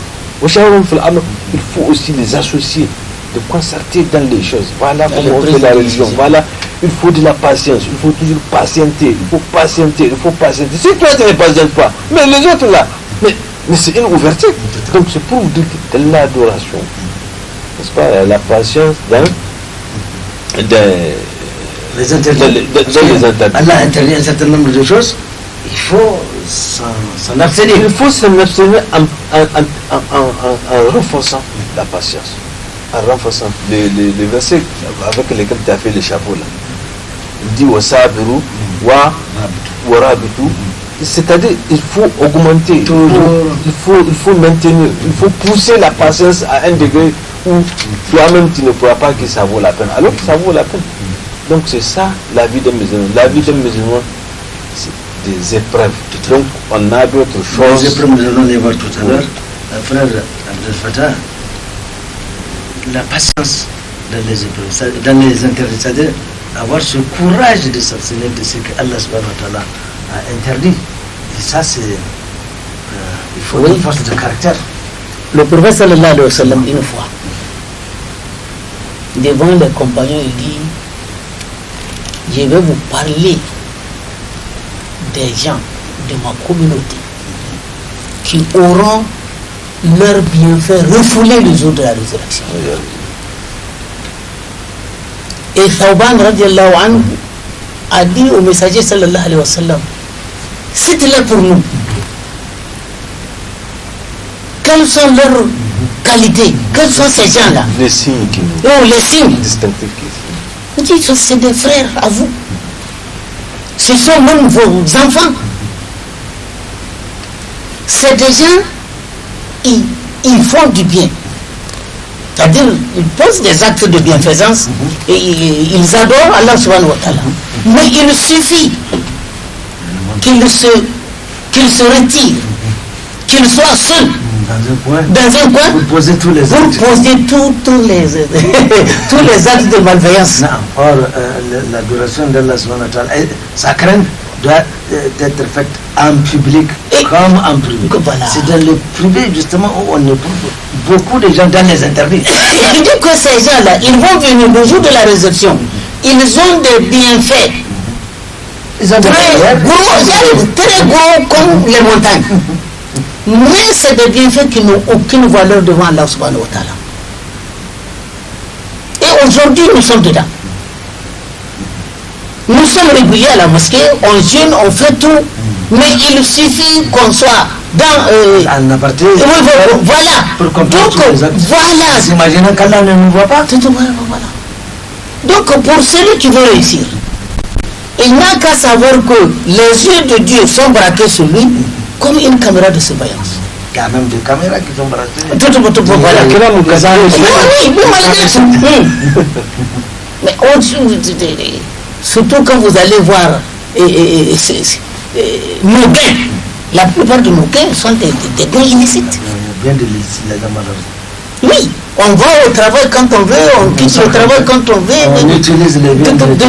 Il faut aussi les associer, de concerter dans les choses. Voilà comment on fait la religion. Voilà, il faut de la patience. Il faut toujours patienter. Il faut patienter. Il faut patienter. Si toi tu ne patientes pas, mais les autres là, mais c'est une ouverture. Donc c'est pour vous dire que de l'adoration, n'est-ce pas, la patience dans les interdits. Allah interdit un certain nombre de choses. Il faut s'en abstenir. Il faut s'en abstenir en renforçant la patience. En renforçant les versets avec lesquels tu as fait les chapeaux là. Il dit wasabiru wa warabitu. C'est-à-dire il faut augmenter, il faut maintenir, il faut pousser la patience à un degré où toi-même tu ne crois pas que ça vaut la peine, alors que ça vaut la peine. Donc c'est ça la vie d'un musulman. La vie d'un musulman, c'est des épreuves. Donc on a d'autres choses. Les épreuves, nous allons les voir tout à l'heure. Un frère la patience dans les épreuves, dans les interdits, c'est-à-dire avoir ce courage de s'abstenir de ce que Allah subhanahu wa ta'ala a interdit. Et ça, c'est il faut une force de caractère. Le prophète sallallahu alayhi wa sallam, une fois, devant les compagnons, il dit: je vais vous parler des gens de ma communauté qui auront leurs bienfaits refoulés les jours de la résurrection. Et Thawban radiallahu anhu a dit au messager sallallahu alayhi wa sallam: cite-les pour nous. Quelles sont leurs qualités? Quels sont ces gens-là? Les signes qui nous Les signes distinctifs. il dit: c'est des frères à vous. Ce sont même vos enfants. C'est des gens, ils font du bien. C'est-à-dire, ils posent des actes de bienfaisance et ils adorent Allah subhanahu wa ta'ala. Mais il suffit qu'ils se retirent, qu'ils soient seuls dans un coin, Vous posez tous les vous actes. posez tous les actes de malveillance. Non. Or, l'adoration d'Allah subhanahu wa ta'ala, sa crainte doit être faite en public comme en privé. Voilà. C'est dans le privé justement où on éprouve beaucoup de gens dans les interdits. Il dit que ces gens-là, ils vont venir le jour de la résurrection. Ils ont des bienfaits Ils ont des très gros comme les montagnes. Mais c'est des bienfaits qui n'ont aucune valeur devant Allah subhanahu wa ta'ala. Et aujourd'hui, nous sommes dedans. Nous sommes réguliers à la mosquée, on jeûne, on fait tout, mais il suffit qu'on soit dans... en aparté. Voilà. Pour comprendre Donc, tous les actes. voilà. S'imaginant qu'Allah ne nous voit pas. Voilà. Donc, pour celui qui veut réussir, il n'a qu'à savoir que les yeux de Dieu sont braqués sur lui comme une caméra de surveillance. Il y a même des caméras qui sont braquées. Voilà. Oui, malgré tout. Mais surtout quand vous allez voir nos gains, la plupart de nos gains sont des gains illicites. Bien de les malheureux. Oui, on va au travail quand on veut, on quitte le travail quand on veut. On utilise les biens de l'État.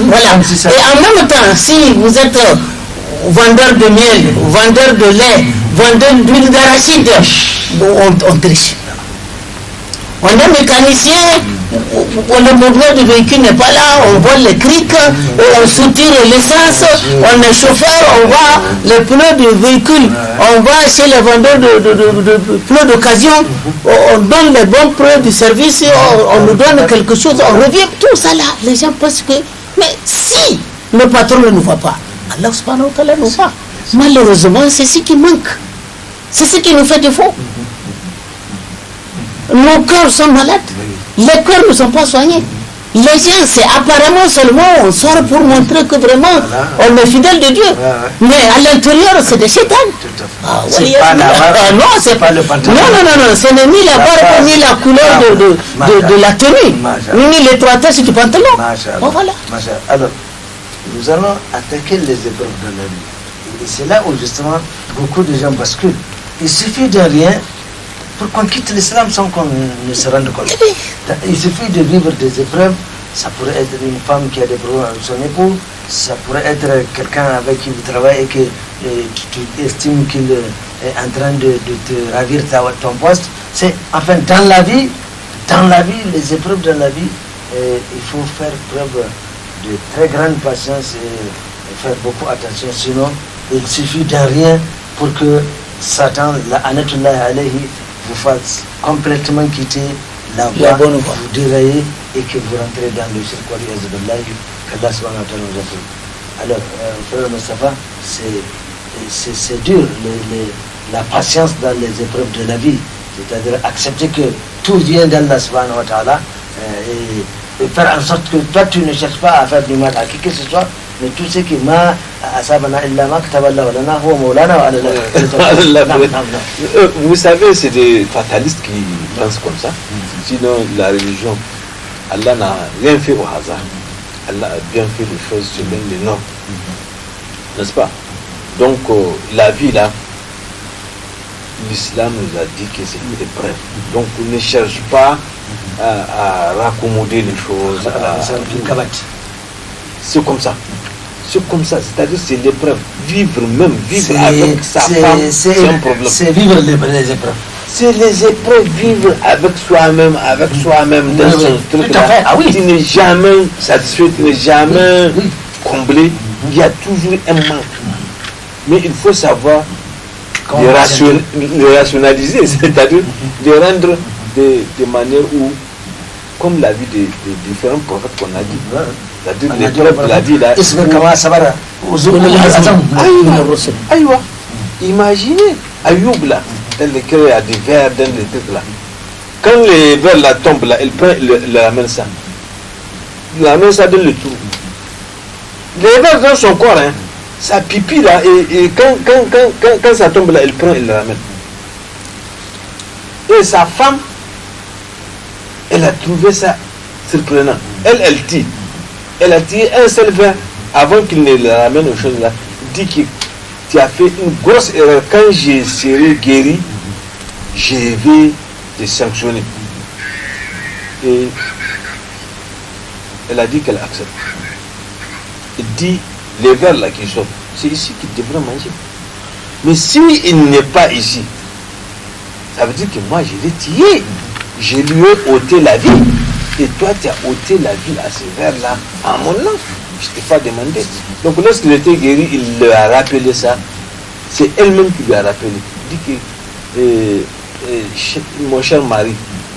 Voilà. Et en même temps, si vous êtes vendeur de miel, vendeur de lait, vendeur d'huile d'arachide, on triche. On est mécanicien, le moteur du véhicule n'est pas là, on vole les criques, on soutire l'essence, on est chauffeur, on voit les pneus du véhicule, on va chez les vendeurs de pneus d'occasion, on donne les bons pneus du service, on nous donne quelque chose, on revient, tout ça là. Les gens pensent que, mais si le patron ne nous voit pas, Allah subhanahu wa ta'ala nous voit. Malheureusement, c'est ce qui manque, c'est ce qui nous fait défaut. Nos cœurs sont malades, les cœurs ne sont pas soignés. Les gens, c'est apparemment seulement on sort pour montrer que vraiment on est fidèle de Dieu. Mais à l'intérieur, c'est des chétans. C'est pas la barbe. Non, c'est pas le pantalon. Non, ce n'est ni la barbe ni la couleur de la tenue, ni l'étroitesse du pantalon. Bon, voilà. Alors, nous allons attaquer les épreuves de la vie. Et c'est là où justement beaucoup de gens basculent. Il suffit de rien pour qu'on quitte l'islam sans qu'on ne se rende compte. Il suffit de vivre des épreuves. Ça pourrait être une femme qui a des problèmes avec son époux, ça pourrait être quelqu'un avec qui vous travaillez et que tu estimes qu'il est en train de te ravir ton poste. C'est, enfin, dans la vie, les épreuves dans la vie, il faut faire preuve de très grande patience et faire beaucoup attention. Sinon, il suffit de rien pour que Satan, la'anatullah alayhi, vous fasse complètement quitter la voie, vous déraillez et que vous rentrez dans le circuit qu'Allah subhanahu wa ta'ala nous a fait. Alors, frère Moustapha, c'est dur, la patience dans les épreuves de la vie, c'est-à-dire accepter que tout vient d'Allah subhanahu wa ta'ala et faire en sorte que toi tu ne cherches pas à faire du mal à qui que ce soit, mais tout ce qui m'a asabana illa ma kataballahu lana huwa maulana wa ala Vous savez, c'est des fatalistes qui pensent comme ça. Sinon, la religion, Allah n'a rien fait au hasard. Allah a bien fait les choses selon les normes. N'est-ce pas? Donc, la vie là, l'islam nous a dit que c'est une épreuve. Donc on ne cherche pas à raccommoder les choses. C'est comme ça. C'est comme ça, c'est-à-dire c'est l'épreuve. Vivre avec sa femme, c'est un problème. C'est vivre les épreuves. C'est les épreuves, vivre avec soi-même dans ce truc-là. Ah oui. Tu n'es jamais satisfait, tu n'es jamais comblé. Il y a toujours un manque. Mais il faut savoir le rationaliser, c'est-à-dire de rendre de manière où, comme l'a vie des différents prophètes qu'on a dit, c'est-à-dire l'épreuve de la vie là. Imaginez Ayoub là, dans lequel il y a des vers, dans les trucs là. Quand les vers là tombent là, il prend, il ramène ça. Il ramène ça dans le trou. Les vers dans son corps, hein, ça pipi là, et quand ça tombe là, il prend, il le ramène. Et sa femme, elle a trouvé ça surprenant. Elle dit, elle a tiré un seul verre avant qu'il ne le ramène aux choses là. Il dit que tu as fait une grosse erreur. Quand je serai guéri, je vais te sanctionner. Et elle a dit qu'elle accepte. Il dit, les vers là qui sont, c'est ici qu'il devrait manger. Mais s'il n'est pas ici, ça veut dire que moi je l'ai tué. Je lui ai ôté la vie. Et toi tu as ôté la vie à ces vers là en mon nom. Je ne t'ai pas demandé. Donc lorsqu'il était guéri, il lui a rappelé ça. C'est elle-même qui lui a rappelé. Il dit que mon cher mari,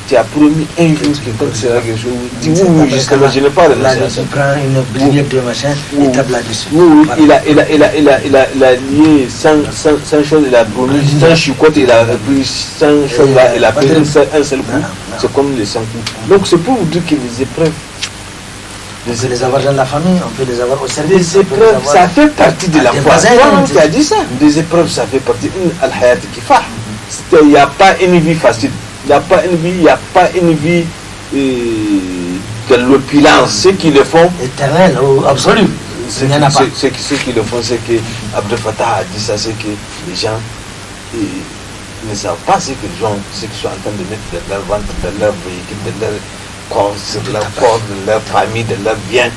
tu as promis un jour que quand tu seras quelque chose, dis oui, justement, je n'ai pas renoncé à ça. Tu prends une briquette de machin et tape là-dessus. Oui, il a lié sans chose, il a promis, sans chicotte, il a pris sans chose là, il a pris un seul coup. C'est comme les 100 coups. Donc c'est pour vous dire que les épreuves, on peut les avoir dans la famille, on peut les avoir au service. les épreuves, ça fait partie de la foi. Tu as dit ça. Des épreuves, ça fait partie. Al-Hayat Kifah. Il n'y a pas une vie facile. Il n'y a pas une vie de l'opulence. Ceux qui le font. Éternel ou absolu. Ceux qui le font, c'est que Abdel Fattah a dit ça, c'est que les gens ne savent pas ce qu'ils ont, ce qu'ils sont en train de mettre dans leur ventre, dans leur véhicule, dans leur corps, sur leur corps, de leur famille, de leur bien.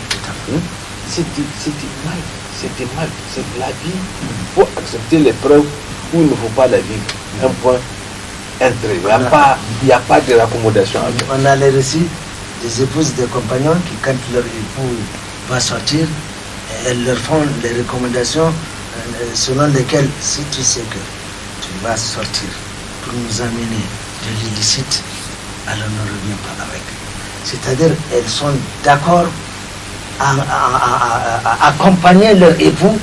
C'est du mal. C'est de la vie. Il faut accepter l'épreuve ou il ne faut pas la vivre. Un point, un trait. Il n'y a pas de raccommodation. On a les récits des épouses, des compagnons qui, quand leur époux va sortir, elles leur font les recommandations selon lesquelles, si tu sais que tu vas sortir pour nous amener de l'illicite, alors ne reviens pas avec. C'est-à-dire, elles sont d'accord à accompagner leur époux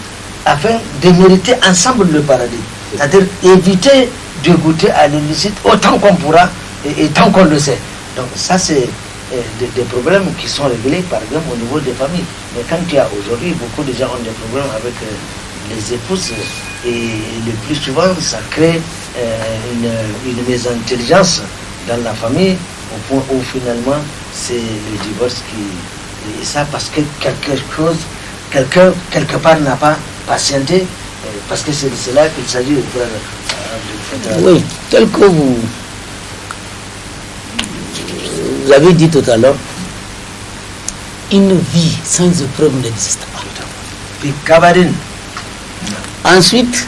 afin de mériter ensemble le paradis. C'est-à-dire éviter de goûter à l'illicite autant qu'on pourra et tant qu'on le sait. Donc ça c'est des problèmes qui sont réglés par exemple au niveau des familles. Mais quand il y a aujourd'hui, beaucoup de gens ont des problèmes avec les épouses et le plus souvent ça crée une mésintelligence dans la famille au point où finalement c'est le divorce qui... Et ça parce que quelqu'un quelque part n'a pas patienté, parce que c'est de cela qu'il s'agit de faire. Oui, tel que vous avez dit tout à l'heure, une vie sans épreuve n'existe pas. Puis Kabadine. Ensuite,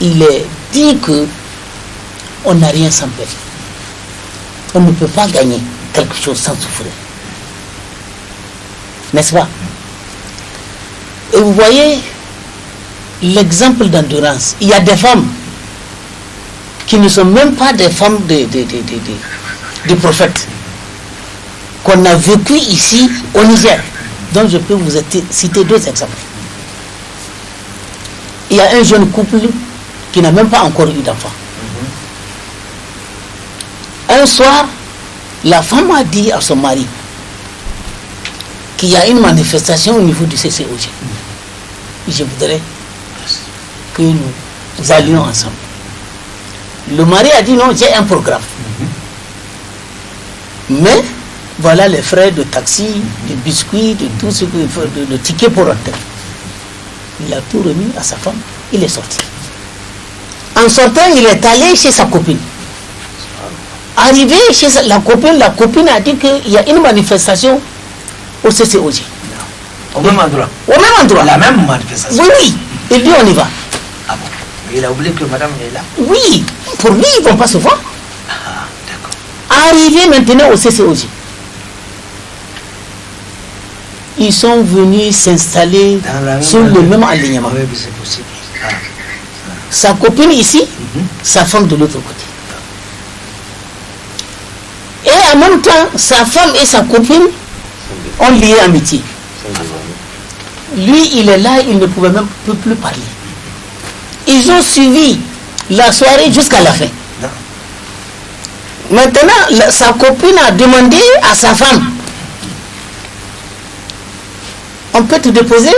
il est dit que on n'a rien sans peine. On ne peut pas gagner quelque chose sans souffrir. N'est-ce pas? Et vous voyez l'exemple d'endurance. Il y a des femmes qui ne sont même pas des femmes des prophètes qu'on a vécu ici au Niger. Donc je peux vous citer deux exemples. Il y a un jeune couple qui n'a même pas encore eu d'enfant. Un soir, la femme a dit à son mari qu'il y a une manifestation au niveau du CCOG. Je voudrais que nous allions ensemble. Le mari a dit non, j'ai un programme. Mais voilà les frais de taxi, de biscuits, de tout ce qu'il faut, de tickets pour rentrer. Il a tout remis à sa femme, il est sorti. En sortant, il est allé chez sa copine. Arrivé chez la copine a dit qu'il y a une manifestation au CCOJ. Au même endroit. Au même endroit. La même manifestation. Oui, oui. Il dit on y va. Ah bon. Il a oublié que madame est là. Oui, pour lui, ils ne vont pas se voir. Ah, d'accord. Arrivé maintenant au CCOJ. Ils sont venus s'installer sur le même alignement. Oui, c'est possible. Ah. Sa copine ici, sa femme de l'autre côté. Et en même temps, sa femme et sa copine ont lié amitié. Lui, il est là, il ne pouvait même plus parler. Ils ont suivi la soirée jusqu'à la fin. Non. Maintenant, sa copine a demandé à sa femme, on peut te déposer?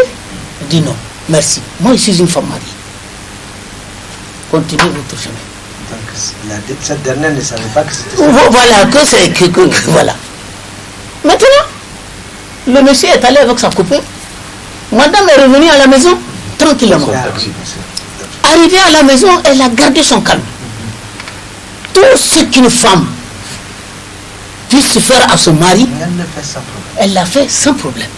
Elle dit non, merci. Moi, je suis une femme mariée. Continuez votre chemin. Donc, cette dernière ne savait pas que c'était ça. Voilà, voilà. Maintenant, le monsieur est allé avec sa copine. Madame est revenue à la maison tranquillement. Arrivée à la maison, elle a gardé son calme. Tout ce qu'une femme puisse faire à son mari, Elle le fait sans problème. elle l'a fait sans problème.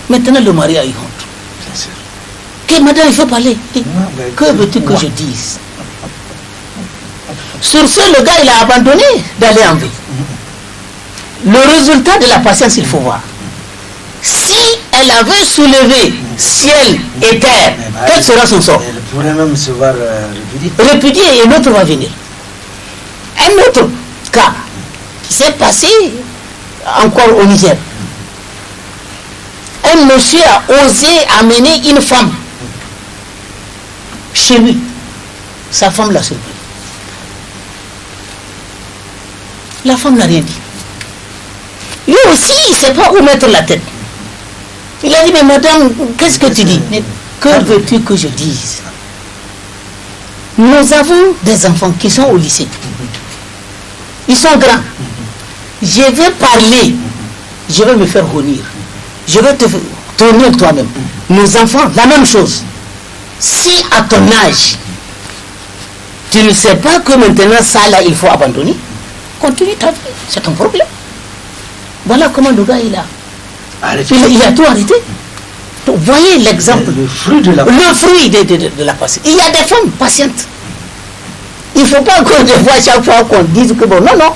Maintenant, le mari a eu honte. Bien sûr. Que madame, il faut parler. Non, mais Que veux-tu que je dise? Sur ce, le gars, il a abandonné d'aller en ville. Le résultat de la patience, il faut voir. Si elle avait soulevé ciel et terre, quel sera son sort? Elle pourrait même se voir répudiée. Répudié et l'autre va venir. Un autre cas qui s'est passé encore au Niger. Un monsieur a osé amener une femme chez lui. Sa femme l'a surpris. La femme n'a rien dit. Lui aussi, il ne sait pas où mettre la tête. Il a dit, mais madame, qu'est-ce que tu dis? Mais que veux-tu que je dise? Nous avons des enfants qui sont au lycée. Ils sont grands. Je vais parler. Je vais me faire honnir. Je vais te tenir toi-même. Nos enfants, la même chose. Si à ton âge, tu ne sais pas que maintenant ça là, il faut abandonner, continue ta vie. C'est ton problème. Voilà comment le gars il a. Il a tout arrêté. Donc, voyez l'exemple. Le fruit de la de la patience. Il y a des femmes patientes. Il ne faut pas qu'on voit chaque fois qu'on dise que bon, non, non.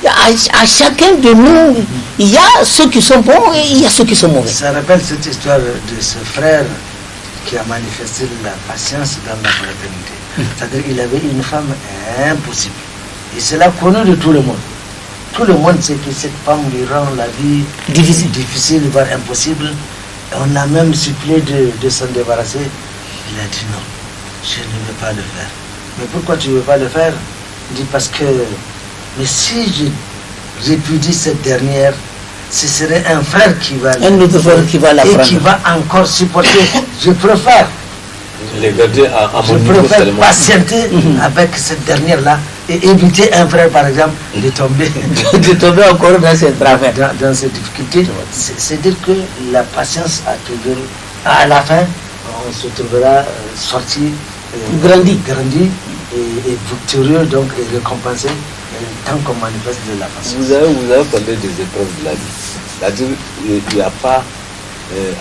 À chacun de nous, il y a ceux qui sont bons et il y a ceux qui sont mauvais. Ça rappelle cette histoire de ce frère qui a manifesté la patience dans la fraternité. C'est-à-dire qu'il avait une femme impossible. Et c'est là connu de tout le monde. Tout le monde sait que cette femme lui rend la vie difficile, voire impossible. Et on a même supplié de s'en débarrasser. Il a dit non, je ne veux pas le faire. Mais pourquoi tu ne veux pas le faire? Il dit parce que, mais si je répudie cette dernière, ce serait un frère qui va un autre frère qui va la prendre. Et qui va encore supporter. Je préfère. Les garder à Je mon niveau préfère seulement. patienter avec cette dernière-là et éviter un frère, par exemple, de tomber De tomber encore dans cette travers. dans ces difficultés. C'est dire que la patience a toujours, à la fin, on se trouvera sorti, Grandi et victorieux, donc, et récompensé tant qu'on manifeste de la patience. Vous avez parlé des épreuves de la vie. C'est-à-dire il n'y a pas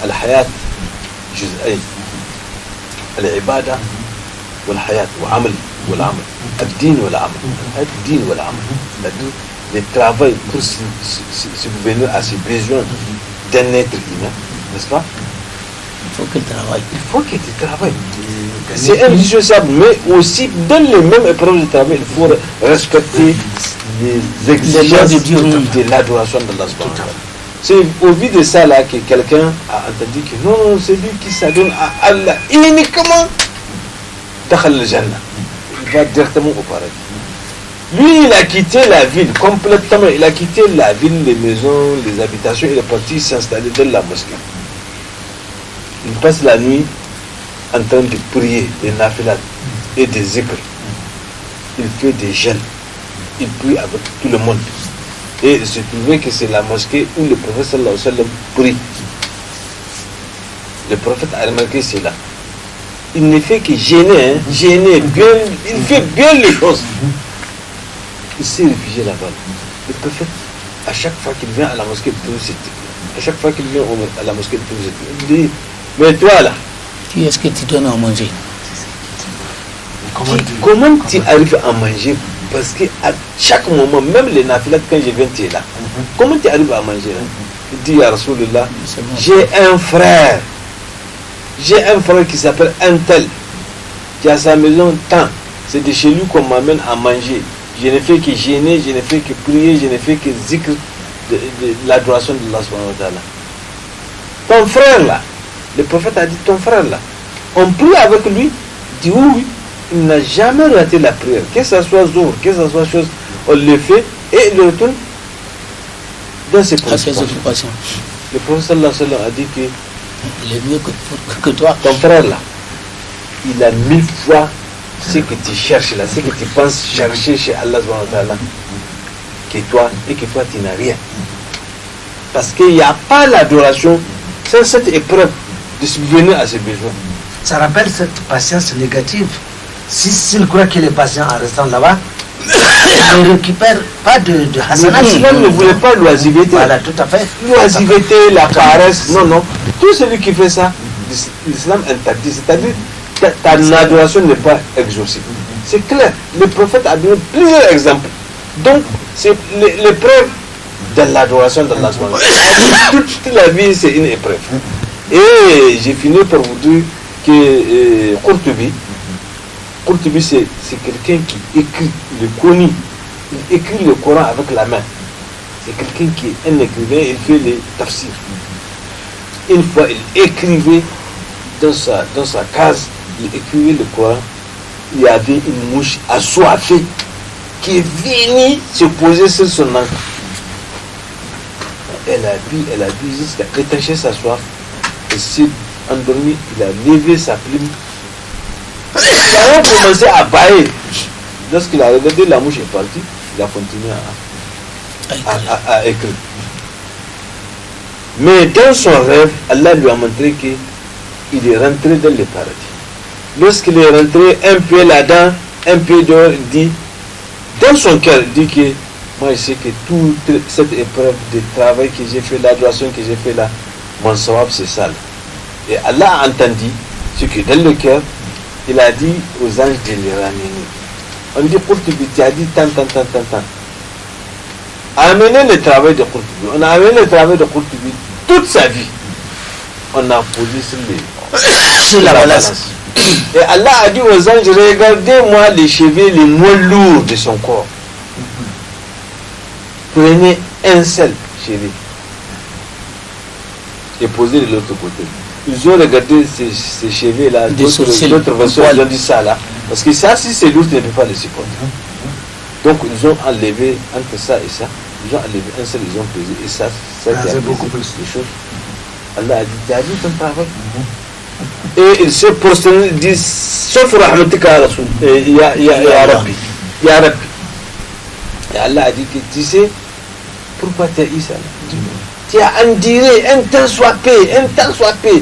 al-hayat juz'ayn. العبادة والحياة وعمل والعمل الدين والعمل الدين والعمل le travail pour subvenir à ses besoins d'un être humain, n'est-ce pas? Il faut qu'il travaille. Il faut qu'il travaille. C'est indissociable, mais aussi dans les mêmes épreuves de travail, il faut respecter les exigences de l'adoration de Allah. C'est au vu de ça là que quelqu'un a entendu que non, c'est lui qui s'adonne à Allah uniquement dans le Jannah. Il va directement au paradis. Lui, il a quitté la ville complètement. Il a quitté la ville, les maisons, les habitations. Il est parti s'installer dans la mosquée. Il passe la nuit en train de prier des nafilat et des zikr. Il fait des jeûnes. Il prie avec tout le monde. Et il se trouvait que c'est la mosquée où le prophète sallallahu alayhi wa sallam prie. Le prophète a remarqué cela. il ne fait que gêner, hein, gêner, bien, il fait bien les choses. Il s'est réfugié là-bas. Le prophète, à chaque fois qu'il vient à la mosquée de Toulouse, à chaque fois qu'il vient à la mosquée de Toulouse, il dit, mais toi là, Qui est-ce que tu donnes à manger? comment tu arrives à manger? Parce que à chaque moment, même les nafilat, quand je viens, tu es là. Comment tu arrives à manger là? Il dit à Rasulullah, j'ai un frère qui s'appelle Antel, qui a sa maison tant. C'est de chez lui qu'on m'amène à manger. Je ne fais que gêner, je ne fais que prier, je ne fais que zikr de l'adoration de Allah subhanahu wa ta'ala. Ton frère là, le prophète a dit ton frère là, on prie avec lui, il dit oui, il n'a jamais raté la prière, que ce soit zour, que ce soit chose, on le fait et il retourne dans ses occupations. Le prophète sallallahu alayhi wa sallam a dit que il est mieux que toi. Ton frère là, il a 1000 fois ce que tu cherches là, ce que tu penses chercher chez Allah subhanahu wa ta'ala, que toi, et que toi tu n'as rien. Parce qu'il n'y a pas l'adoration sans cette épreuve de subvenir à ses besoins. Ça rappelle cette patience négative. S'il croit qu'il est patient en restant là-bas, il ne récupère pas de hasanat. L'islam ne voulait pas l'oisiveté. Voilà, tout à fait. L'oisiveté, la paresse, non. Tout celui qui fait ça, l'islam interdit. C'est-à-dire ta adoration n'est pas exaucée. C'est clair. Le prophète a donné plusieurs exemples. Donc, c'est l'épreuve de l'adoration d'Allah. Toute la vie, c'est une épreuve. Et j'ai fini par vous dire que Qurtubi, c'est quelqu'un qui écrit le Qur'an. Il écrit le Coran avec la main. C'est quelqu'un qui est un écrivain, il fait les tafsirs. Une fois, il écrivait dans sa case, il écrivait le Coran. Il y avait une mouche assoiffée qui est venue se poser sur son encre. Elle a bu jusqu'à étancher sa soif. Et s'est endormi, il a levé sa plume. Il a commencé à bailler. Lorsqu'il a regardé, la mouche est partie, il a continué à écrire. Mais dans son rêve, Allah lui a montré qu'il est rentré dans le paradis. Lorsqu'il est rentré un peu là-dedans, un peu dehors, il dit, dans son cœur, il dit que moi je sais que toute cette épreuve de travail que j'ai fait, l'adoration que j'ai fait là, mon sawab c'est ça. Et Allah a entendu ce que dans le cœur, il a dit aux anges de les ramener. On dit Qurtubi, tu as dit tant. Amenez le travail de Qurtubi. On a amené le travail de Qurtubi toute sa vie. On a posé sur la balance. Et Allah a dit aux anges, regardez-moi les cheveux les moins lourds de son corps. Prenez un seul cheveu et posez de l'autre côté. Ils ont regardé ces cheveux-là, d'autres versions, ils ont dit ça là. Parce que ça, si c'est lourd, tu ne peux pas le supporter. Donc, ils ont enlevé entre ça et ça, ils ont enlevé un seul, ils ont pesé. Et ça c'est beaucoup plus de choses. Allah a dit, tu as dit ton travail. Et il s'est prosterné, il dit, sauf Rahmatika Rasoul, Ya Rabbi. Et Allah a dit que tu sais, pourquoi tu as eu ça là? Tu as enduré un temps soit paix.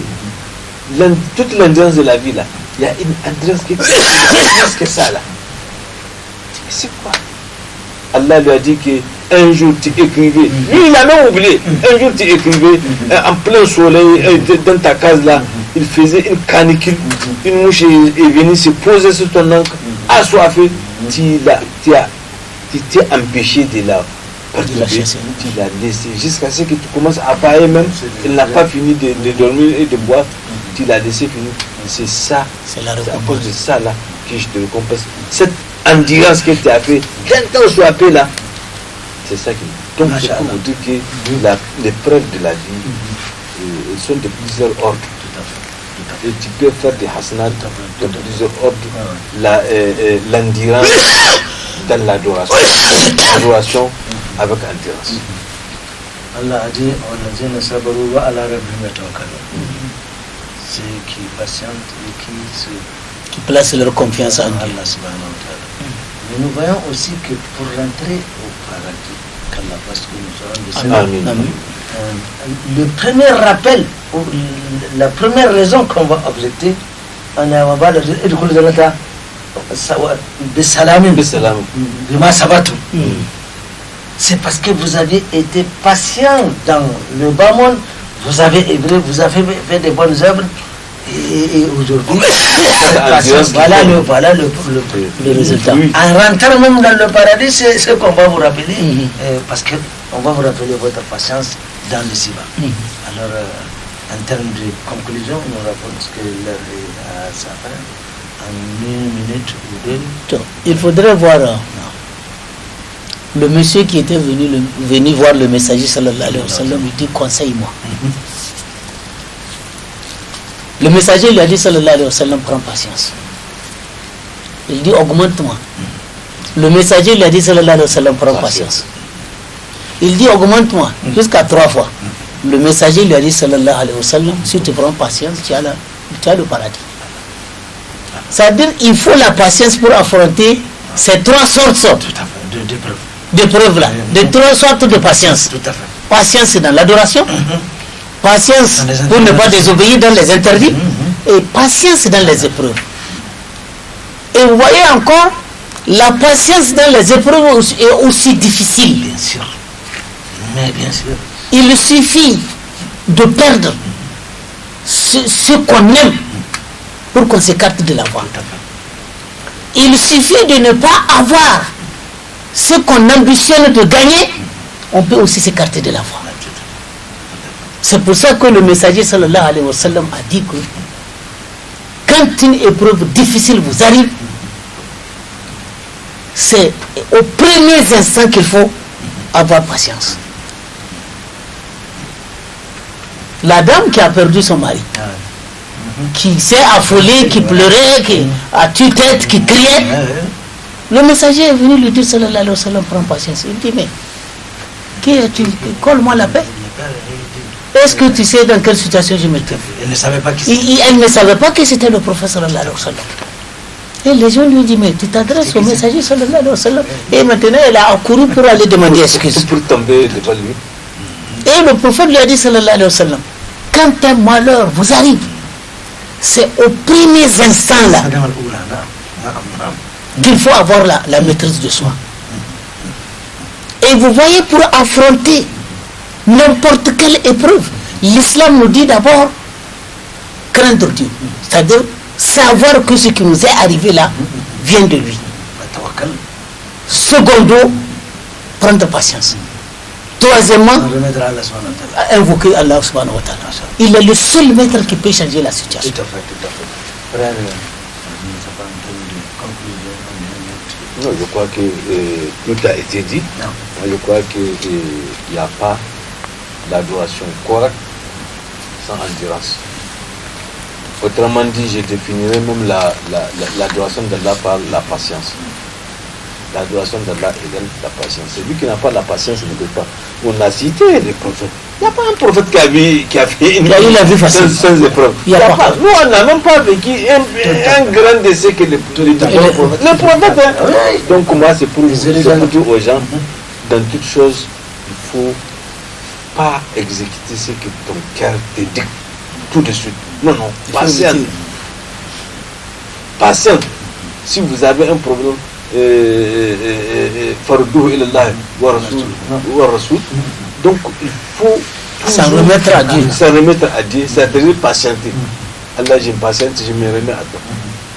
Toute l'endurance de la vie là, il y a une endurance qui est plus que ça là. C'est quoi? Allah lui a dit qu'un jour tu écrivais, lui il a même oublié, un jour tu écrivais en plein soleil dans ta case là, il faisait une canicule, une mouche est venue se poser sur ton encre, assoiffée, tu t'es empêché de la perturber, tu l'as laissé jusqu'à ce que tu commences à bailler même, il n'a pas fini de dormir et de boire, tu l'as laissé finir. C'est ça, c'est à cause de ça là que je te récompense. Cette endurance que tu as fait, quand on soit appelé là, c'est ça qui. Donc c'est pour vous dire que les preuves de la vie sont de plusieurs ordres. Et tu peux faire des hasanat de plusieurs ordres. L'endurance dans l'adoration. L'adoration avec endurance. Allah a dit, ceux qui patientent et qui placent leur confiance en Allah subhanahu wa ta'ala. Mais nous voyons aussi que pour rentrer au paradis, qu'Allah fasse que nous serons descendus, le premier rappel, la première raison qu'on va objecter, أنا ما بعد ادخل جنة بالسلام بالسلام. بما صبرتم. C'est parce que vous avez été patient dans le bas monde, vous avez œuvré, vous avez fait des bonnes œuvres, et aujourd'hui, voilà le résultat. En rentrant même dans le paradis, c'est ce qu'on va vous rappeler, parce qu'on va vous rappeler votre patience dans le Siba. Alors, en termes de conclusion, nous rappelons que l'heure est à sa fin, en 1 minute ou 2. Il faudrait voir le monsieur qui était venu voir le messager sallallahu alayhi wa sallam, il dit conseille-moi. Le messager lui a dit sallallahu alayhi wa sallam, prends patience. Il dit augmente-moi. Le messager lui a dit sallallahu alayhi wa sallam, prends patience. Il dit augmente-moi jusqu'à 3 fois. Le messager lui a dit sallallahu alayhi wa sallam, si tu prends patience, tu as le paradis. C'est-à-dire il faut la patience pour affronter ces 3 sortes d'épreuves là, de 3 sortes de patience. Tout à fait. Patience dans l'adoration, patience pour ne pas désobéir dans les interdits, et patience dans les épreuves. Et vous voyez encore, la patience dans les épreuves est aussi difficile. Bien sûr. Mais bien sûr. Il suffit de perdre ce qu'on aime pour qu'on s'écarte de la voie. Il suffit de ne pas avoir ce qu'on ambitionne de gagner, on peut aussi s'écarter de la voie. C'est pour ça que le messager sallallahu alayhi wa sallam a dit que quand une épreuve difficile vous arrive, c'est aux premiers instants qu'il faut avoir patience. La dame qui a perdu son mari, qui s'est affolée, qui pleurait, qui a tue-tête, qui criait, le messager est venu lui dire sallallahu alayhi wa sallam, prends patience. Il dit, mais qui es-tu? Colle-moi la paix. Est-ce que tu sais dans quelle situation je me trouve? Elle ne savait pas qui c'était. Elle ne savait pas que c'était le prophète sallallahu alayhi wa sallam. Et les gens lui disent, mais tu t'adresses au messager sallallahu alayhi wa sallam. Et maintenant elle a accouru pour aller demander excuse. Pour tomber devant lui. Et le prophète lui a dit sallallahu alayhi wa sallam, quand un malheur vous arrive, c'est aux premiers instants là qu'il faut avoir la maîtrise de soi. Et vous voyez, pour affronter n'importe quelle épreuve, l'islam nous dit d'abord craindre Dieu. C'est-à-dire savoir que ce qui nous est arrivé là vient de lui. Secondo, prendre patience. Troisièmement, invoquer Allah subhanahu wa ta'ala. Il est le seul maître qui peut changer la situation. Tout à fait, tout à fait. Frère, non, je crois que tout a été dit. Moi, je crois qu'il n'y a pas d'adoration correcte sans endurance. Autrement dit, je définirais même l'adoration d'Allah par la patience. L'adoration d'Allah égale la patience. Celui qui n'a pas la patience ne peut pas. On a cité les prophètes. Il n'y a pas un prophète qui a fait une vie facile sans épreuve. Il n'y a pas. Nous, on n'a même pas vécu un grand décès que les prophètes. Les prophètes, hein. Donc moi, c'est pour dire aux gens, dans toute chose, il ne faut pas exécuter ce que ton cœur te dit tout de suite. Non, non, patiente. Patiente. Si vous avez un problème, donc il faut s'en remettre à Dieu. S'en remettre à Dieu, c'est-à-dire patienter. Allah, j'ai patiente, je me remets à toi.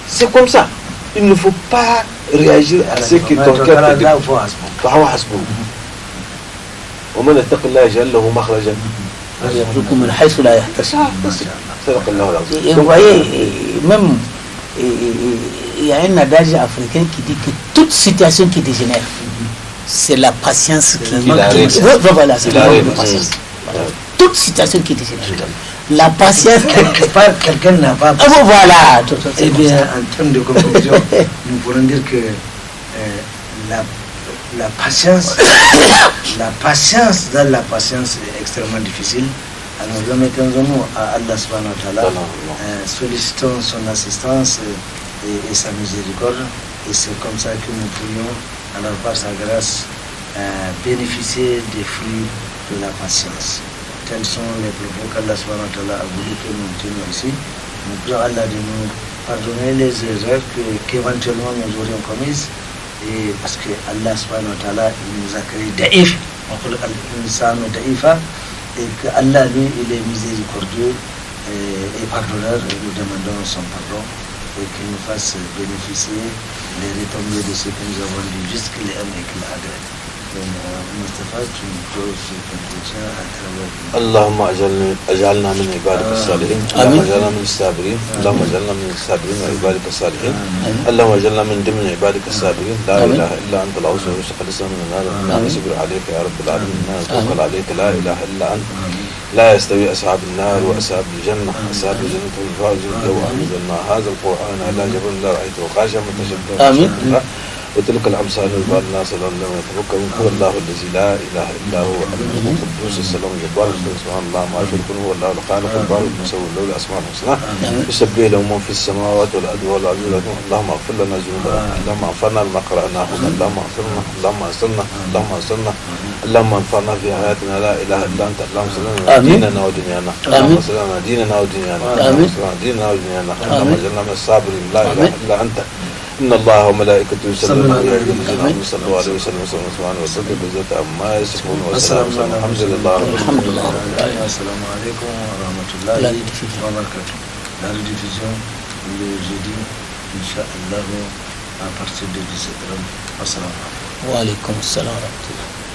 C'est comme ça. Il ne faut pas réagir à ce que ton cœur te dit. ومن يتق الله يجعل له مخرجا يرزقه من حيث لا يحتسب. Et vous voyez, même il y a un adage africain qui dit que toute situation qui dégénère, c'est la patience qui voilà, c'est la patience. Toute situation qui dégénère. La patience, quelque part, quelqu'un n'a pas. Voilà. Eh bien, en termes de conclusion, nous pourrons dire que la patience dans la patience est extrêmement difficile. Alors, remettons-nous à Allah subhanahu wa ta'ala, sollicitons son assistance et sa miséricorde, et c'est comme ça que nous pourrions, alors par sa grâce, bénéficier des fruits de la patience. Tels sont les propos qu'Allah subhanahu wa ta'ala a voulu que nous tenions ici. Nous prions Allah de nous pardonner les erreurs qu'éventuellement nous aurions commises, et parce que Allah subhanahu wa ta'ala il nous a créé daïf, et que Allah lui il est miséricordieux et pardonneur, et nous demandons son pardon et qu'il nous fasse bénéficier les retombées de ce que nous avons dit jusqu'il aime et qu'il agrée. Mustafa, tu peux se conclure à travers. اللهم اجعلنا من عبادك الصالحين، اللهم اجعلنا من الصابرين، اللهم اجعلنا من الصابرين وعبادك الصالحين، اللهم اجعلنا من ضمن عبادك الصابرين، لا اله الا انت العوز ويستخلصنا من النار، انا نصبر عليك يا رب العالمين، انا نتوكل عليك، لا اله الا انت. لا يستوي اصحاب النار واصحاب الجنه، اصحاب الجنه هم الفائزون. لو انزلنا هذا القران على جبل لرايته خاشعا متشددا امين. وتلك الامثال يضرب الناس لعلهم يتفكرون. هو الله الذي لا اله الا هو القدوس السلام الجبار سبحان الله ما يشركون. هو الله الخالق البارئ المصور له الاسماء الحسنى يسبح له من في السماوات والارض والعزيز الحكيم. اللهم اغفر لنا ذنوبنا، اللهم انفعنا بما قراناه، اللهم اغفرنا، اللهم استرنا، اللهم استرنا، اللهم انفعنا في حياتنا، لا اله الا انت. اللهم سلمنا ديننا ودنيانا، اللهم سلمنا ديننا ودنيانا، اللهم سلمنا ديننا ودنيانا، اللهم اجعلنا من الصابرين، لا اله الا انت. إن الله وملائكته يصلون على النبي صلى الله عليه وسلم سبحانه وتعالى بذات عما يصفون والسلام الحمد لله الحمد لله. السلام عليكم ورحمة الله وبركاته. La rediffusion le jeudi, Inch'Allah, à partir de 17h. Assalamu alaikum. Wa alaikum salam wa rahmatullah.